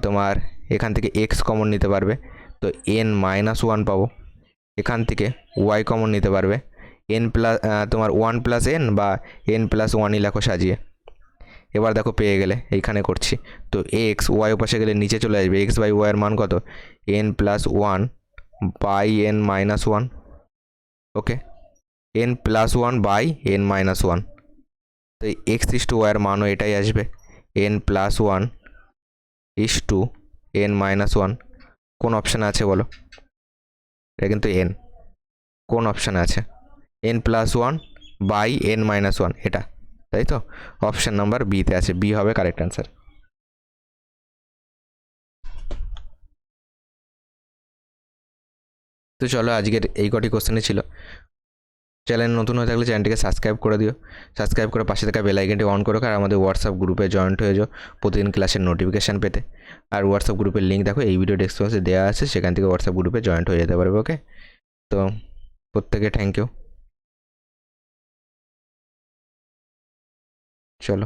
তোমার এখান থেকে এক্স কমন নিতে পারবে, তো এন মাইনাস ওয়ান পাবো। এখান থেকে ওয়াই কমন নিতে পারবে, এন প্লাস তোমার ওয়ান প্লাস এন বা এন প্লাস ওয়ানই লেখো সাজিয়ে। এবার দেখো পেয়ে গেলে, এইখানে করছি, তো এক্স ওয়াই পাশে গেলে নিচে চলে আসবে, এক্স বাই ওয়াইয়ের মান কত, N plus one by N minus one. Okay, N plus one by N minus one, তো এক্স ইস টু ওয়াইয়ের মানও এটাই আসবে, N plus one is to N minus one. কোন অপশানে আছে বলো, এটা কিন্তু এন, কোন অপশানে আছে, N plus one by N minus one, এটা, তাই তো অপশান নাম্বার বিতে আছে, বি হবে কারেক্ট অ্যান্সার। তো চলো আজকের এই কটি কোশ্চেনই ছিল। চ্যানেল নতুন হয়ে থাকলে চ্যানেলটিকে সাবস্ক্রাইব করে দিও, সাবস্ক্রাইব করে পাশে থাকা বেল আইকনটি অন করো, আর আমাদের হোয়াটসঅ্যাপ গ্রুপে জয়েন্ট হয়ে যাও প্রতিদিন ক্লাসের নোটিফিকেশান পেতে। আর হোয়াটসঅ্যাপ গ্রুপের লিঙ্ক দেখো এই ভিডিও ডেসক্রিপশনে দেওয়া আছে, সেখান থেকে হোয়াটসঅ্যাপ গ্রুপে জয়েন্ট হয়ে যেতে পারবে। ওকে, তো প্রত্যেকে থ্যাংক ইউ। চলো।